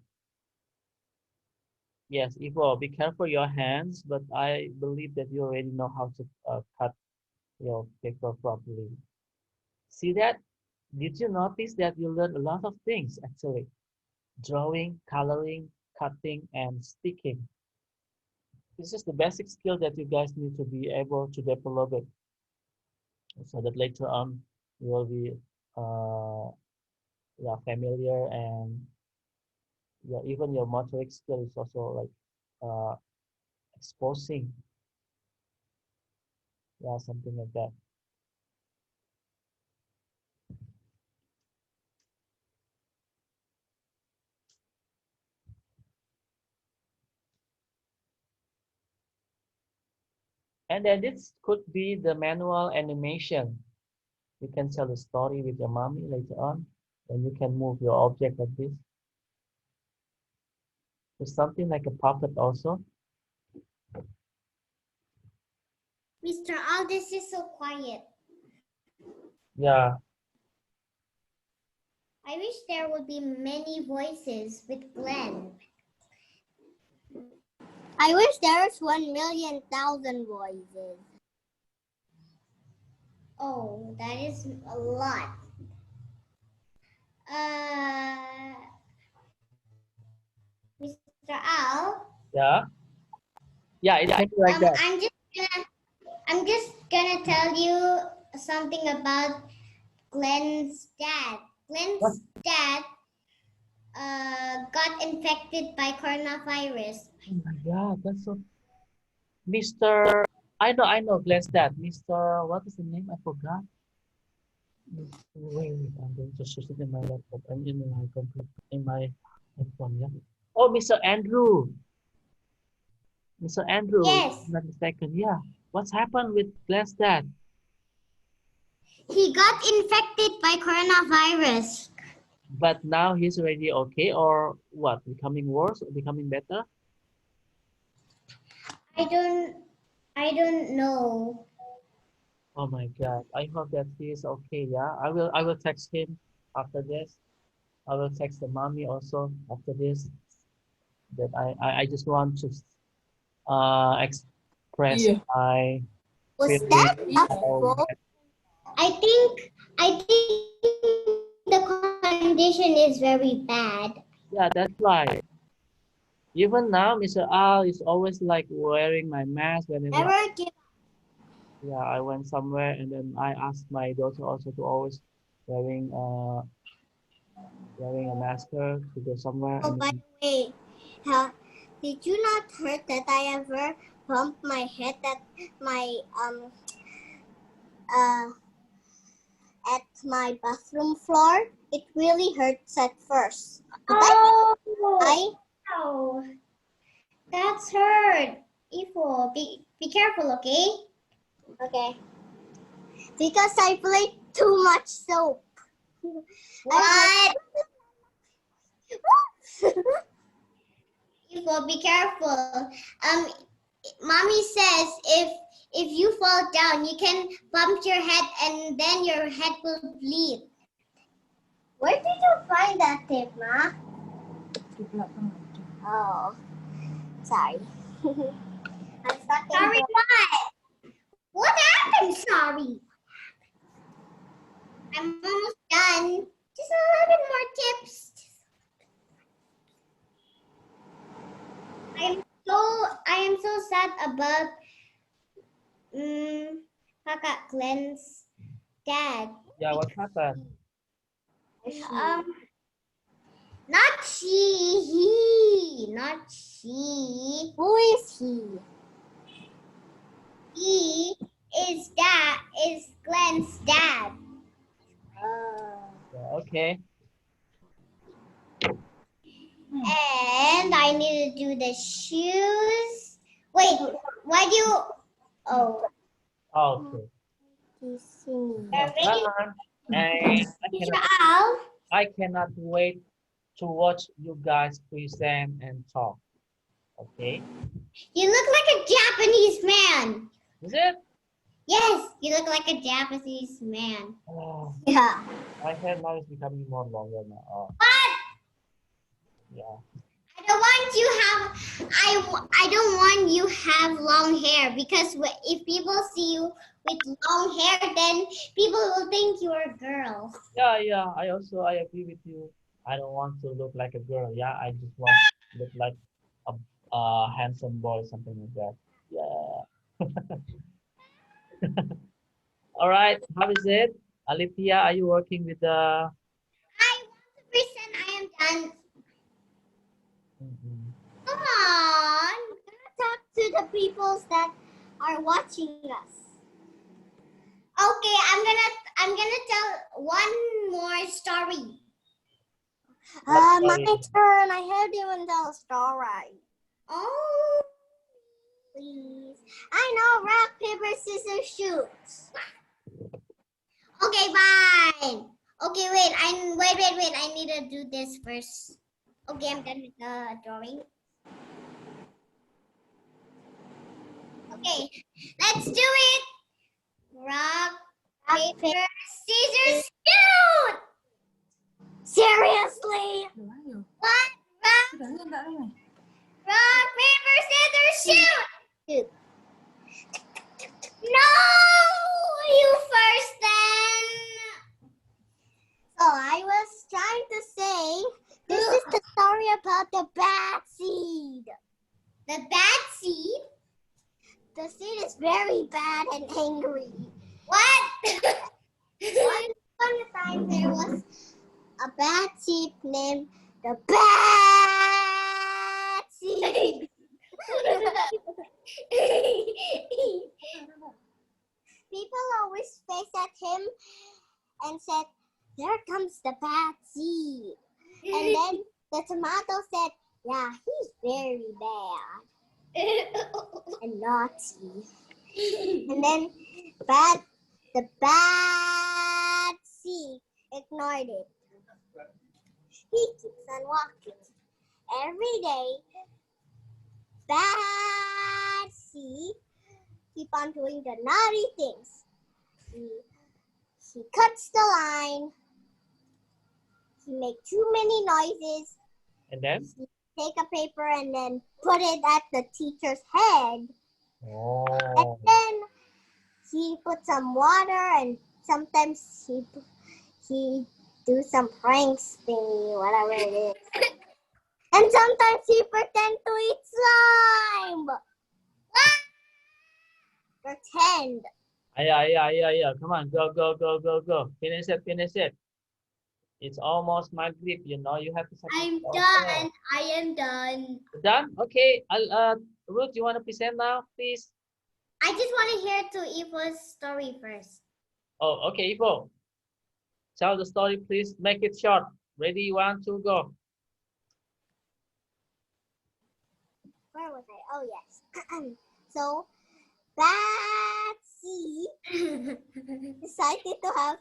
Yes, Ifo, be careful your hands, but I believe that you already know how to cut your paper properly. See that? Did you notice that you learned a lot of things actually? Drawing, coloring, cutting, and sticking. This is the basic skill that you guys need to be able to develop it so that later on you will be yeah, familiar and yeah, even your motoric skill is also like exposing Yeah, something like that. And then this could be the manual animation. You can tell a story with your mommy later on, and you can move your object like this. It's something like a puppet also. Mr. Aldous is so quiet. Yeah, I wish there would be many voices with Glenn. I wish there was 1,000,000 voices. Oh, that is a lot. Mr. Al, yeah, yeah. It can be like that. I'm just gonna tell you something about Glenn's dad. What? Glenn's dad got infected by coronavirus. Oh my God, that's so. Mr. I know, Glenn's dad. Mr. What is the name? I forgot. Wait, I'm going to search it in my laptop and in my computer, in my iPhone. Yeah. Oh, Mr. Andrew. Mr. Andrew, if Yes, I'm not mistaken. Yeah. What's happened with Glenn's dad? he got infected by coronavirus. But now he's already okay, or what? Becoming worse or becoming better? I don't know. Oh my God. I hope that he is okay. Yeah. I will text him after this. I will text the mommy also after this. That I just want to express Iya. my Was feeling. that a How phone? I think the condition is very bad. Yeah, that's right. Even now, Mr. Al is always like wearing my mask whenever Never give yeah, I went somewhere, and then I asked my daughter also to always wearing wearing a mask to go somewhere, Oh, and by then the way, did you not heard that I ever bumped my head at my uh at my bathroom floor? It really hurts at first. But Oh, I wow. That's hurt. Ifo, be careful, okay? okay because I played too much soap. What? Ifo, be careful. Mommy says if you fall down, you can bump your head and then your head will bleed. Where did you find that tip, Ma? Di belakang. Oh, sorry. I'm stuck in Sorry, what? What happened? Sorry. I'm almost done. Just a little bit more tips. I am so sad about Kakak Glenn's dad. yeah, what happened? Um, not she. Not she. Who is he? He is Glenn's dad. Yeah, okay. And I need to do the shoes. Wait, why do you? Oh, Okay. He's singing. Yeah, done. And Teacher Al, I cannot wait to watch you guys present and talk. Okay. you look like a Japanese man. Is it? Yes, you look like a Japanese man. Oh, Yeah. my hair now is becoming more longer now. Oh, What? yeah. I don't want you have I don't want you have long hair because if people see you with long hair, then people will think you're a girl. Yeah, yeah. I agree with you. I don't want to look like a girl. Yeah, I just want to look like a handsome boy, something like that. Yeah. All right. How is it? Alithia, are you working with the? I 100% I am done. Mhm. Come on. Talk to the people that are watching us. Okay, I'm gonna tell one more story. My turn. I heard you and tell a story. Oh, Please. I know. Rock, paper, scissors, shoot. okay, fine. Okay, wait. I need to do this first. Okay, I'm done with the drawing. Okay, let's do it. Rock, paper, scissors, shoot. Seriously? Ayo. What? Rock, Sudah enggak ramai. rock, paper, scissors, shoot. Shoot. No, you first then. So I was trying to say, this is the story about the bad seed. The bad seed? The seed is very bad and angry. What? Once upon a time, there was a bad seed named the bad seed. People always face at him and said, "There comes the bad seed." And then the tomato said, "Yeah, he's very bad and naughty." And then the bad seed ignored it. He keeps on walking. Every day, bad seed keep on doing the naughty things. He cuts the line. He make too many noises. And then? He take a paper and then put it at the teacher's head. Oh. And then he put some water, and sometimes he do some pranks thingy, whatever it is. And sometimes he pretend to eat slime. Pretend. Yeah. Come on, go. Finish it. It's almost Maghrib, you know. You have to. I'm done. I am done. Done? Okay. Ruth, you want to present now, please? I just want to hear to Eva's story first. Oh, okay, Ivo. Tell the story, please. Make it short. Ready, 1, 2, go. Where was I? Oh, yes. So, Batsy decided to have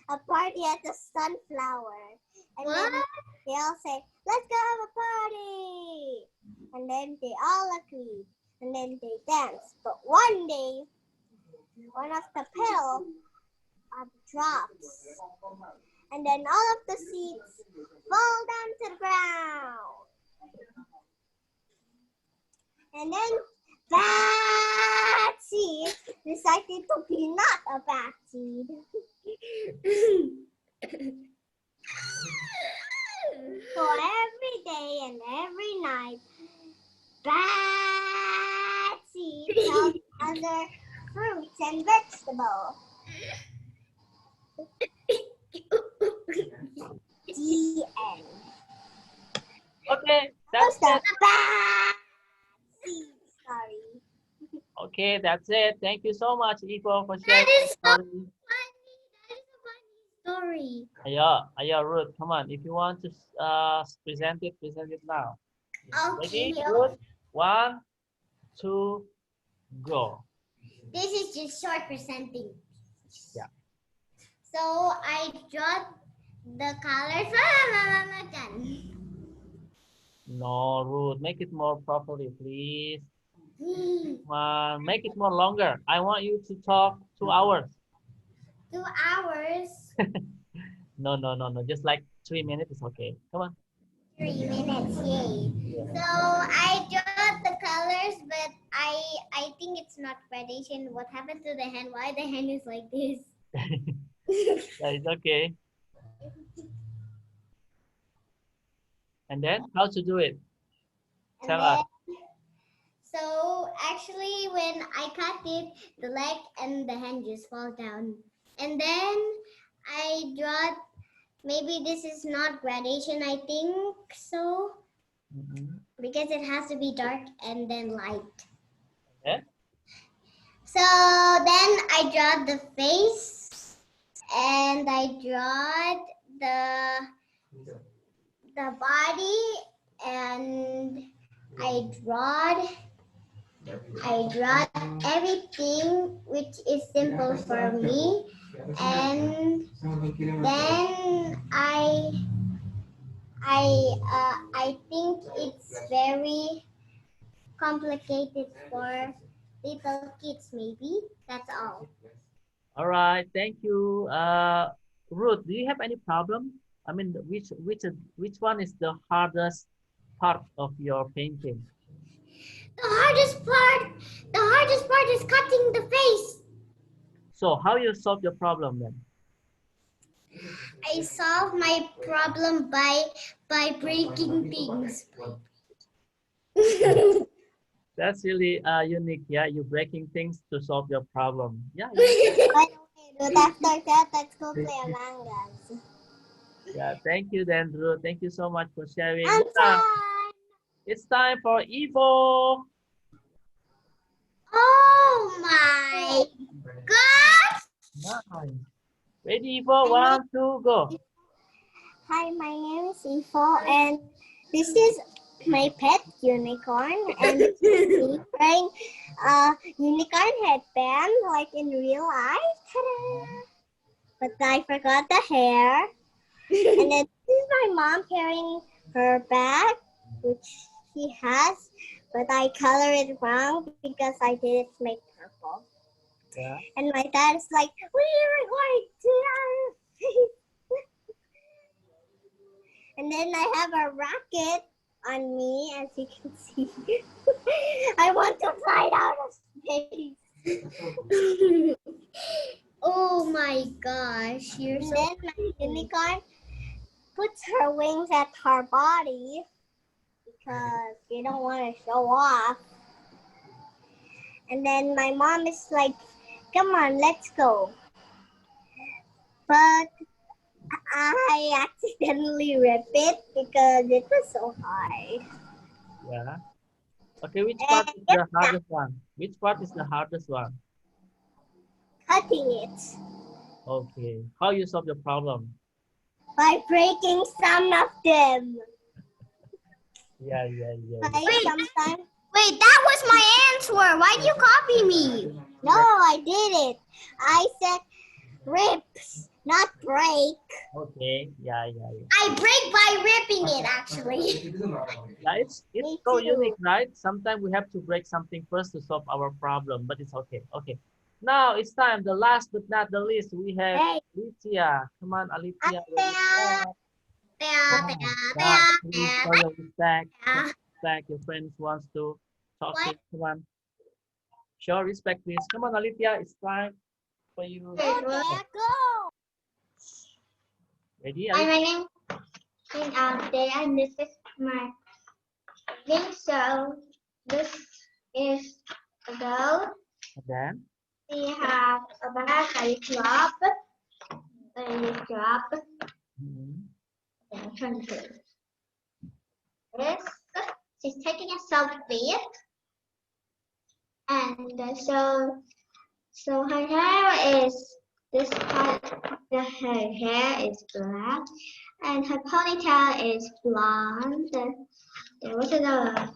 a party at the sunflower. And then they all say, "Let's go have a party." And then they all agreed. And then they danced. But one day, one of the petals drops. And then all of the seeds fall down to the ground. And then bad seed decided to be not a bad seed. So every day and every night, bad seed helped other fruits and vegetables. The end. Okay, That's that's the it. bad seed story. Okay, that's it. Thank you so much, Ivo, for sharing the story. Funny. That is a funny story. Yeah, Ruth, come on. If you want to present it now. Okay. Ready? Ruth, 1, 2, go. This is just short presenting. Yeah. So I draw the colors. Done. No, Ruth, make it more properly, please. Make it more longer. I want you to talk 2 hours. 2 hours. No. Just like 3 minutes is okay. Come on. 3 minutes, yay. So I draw the colors, but I think it's not gradation. What happened to the hand? Why the hand is like this? Yeah, it's okay. And then how to do it? Tell us. So actually when I cut it, the leg and the hand just fall down. And then I draw, maybe this is not gradation, I think so. Because it has to be dark and then light. Yeah. So then I draw the face, and I draw the body, and I draw everything which is simple for me, and then I think it's very complicated for little kids, maybe. That's all. All right, thank you. Ruth, do you have any problem? I mean, which one is the hardest part of your painting? The hardest part is cutting the face. So how you solve your problem then? I solve my problem by breaking things. That's really unique. Yeah, you're breaking things to solve your problem. Yeah, By the way, Ruth, after that, let's go play Among Us. yeah. Thank you, then, Ruth. Thank you so much for sharing. I'm Yeah, fine. it's time for Evo. Oh my gosh! Nice. Ready, Evo? 1, 2, go. Hi, my name is Ifo, and this is my pet unicorn, and this is me wearing a unicorn headband like in real life. Ta-da! But I forgot the hair. And then this is my mom carrying her bag, which she has, but I color it wrong because I didn't make purple. Yeah. And my dad is like, we are going to And then I have a rocket on me, as you can see. I want to fly out of space. Oh my gosh, you're And so then my unicorn puts her wings at her body because you don't want to show off. And then my mom is like, come on, let's go. But I accidentally ripped it because it was so hard. Yeah. Okay, which part is the hardest one? Which part is the hardest one? Cutting it Okay. How you solve your problem? by breaking some of them. Yeah. Like sometimes. Wait, that was my answer. Why do you copy me? No, I did it. I said rips, not break. Okay. Yeah. I break by ripping it, actually. Yeah, it's Me so too. unique, right? Sometimes we have to break something first to solve our problem, but it's okay. Okay. Now it's time. The last but not the least, we have Hey. Alicia. Come on, Alicia. Yeah. Please show your respect. Respect. Your friends wants to talk to you. Come on. Show respect, please. Come on, Alicia. It's time for you. Go, Dad, go. Ready, Hi, Alicia? my name is today, and this is my link. So this is a girl. And then, She has a bag, a drop. mhm. This. She's taking a selfie, and so her hair is this part. Her hair is black, and her ponytail is blonde. There wasn't a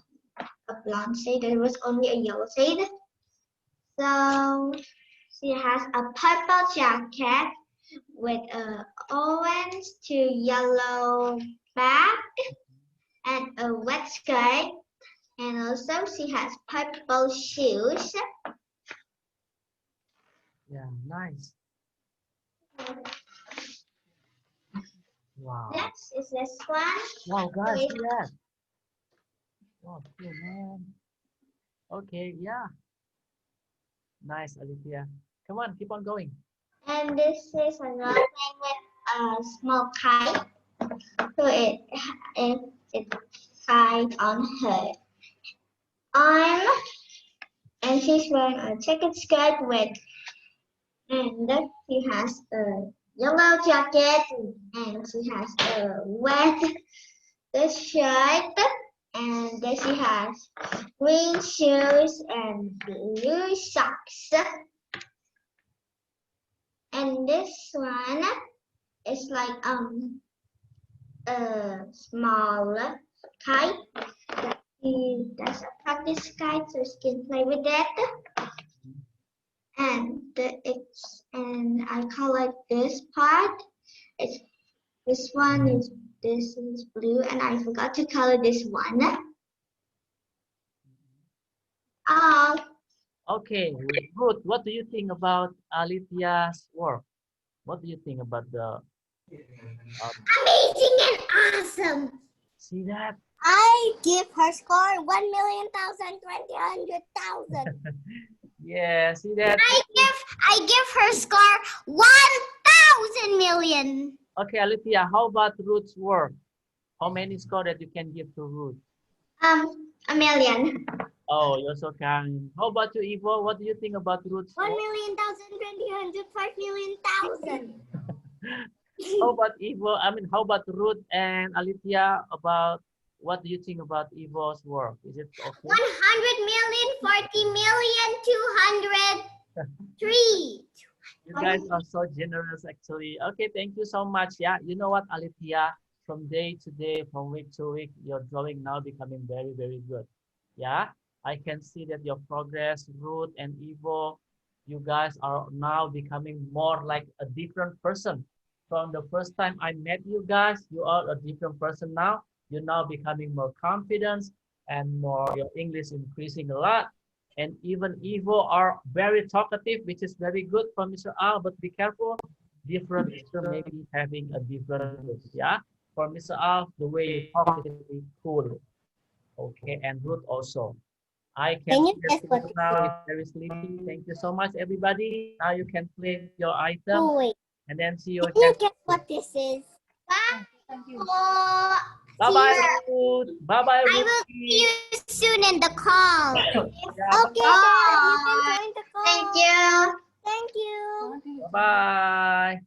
blonde shade. There was only a yellow shade. So she has a purple jacket with a orange to yellow back and a wet skirt, and also she has purple shoes. Yeah, nice. Wow. Next is this one. Wow, guys, see that. Wow, cool, man. Okay, yeah. Nice, Alicia. Come on, keep on going. And this is another thing with a small kite. So it tied on her arm, and she's wearing a checkered skirt with, and she has a yellow jacket, and she has a wet shirt, and then she has green shoes and blue socks. this one is like a small kite. That's a practice kite, so you can play with that. And I color this part. This one is blue, and I forgot to color this one. Oh, Okay, Ruth, what do you think about Alicia's work? What do you think about the amazing and awesome. see that? I give her score 1,000,000,20,100,000. Yeah, see that? I give her score 1,000 million. Okay, Alicia, how about Ruth's work? How many score that you can give to Ruth? A million. Oh, you're so kind. How about you, Ivo? What do you think about Ruth's work? 1,000,000,20,100,5,000,000. How about Ivo? I mean, how about Ruth and Alicia about what do you think about Ivo's work? Is it okay? 100 million, 40 million, 203. You guys are so generous, actually. Okay, thank you so much. Yeah, you know what, Alicia? From day to day, from week to week, your drawing now becoming very, very good. Yeah, I can see that your progress, Ruth and Ivo, you guys are now becoming more like a different person. From the first time I met you guys, you are a different person now. You're now becoming more confident and more, your English increasing a lot. And even Ivo are very talkative, which is very good for Mr. Al, but be careful. Different teacher may be having a different look, yeah? For Mr. Al, the way you talk is really cool. Okay, and Ruth also. I Can can you see guess that what Ruth now is very sleepy. Thank you so much, everybody. Now you can play with your item Oh, wait. and then see you Can you again. guess what this is? Thank you. Oh, Bye-bye, here. Ruth. Bye-bye, I Ruth. will see you soon in the call. Yeah, Okay, then you can Bye. join the call. Thank you. Thank you. Thank you. bye-bye.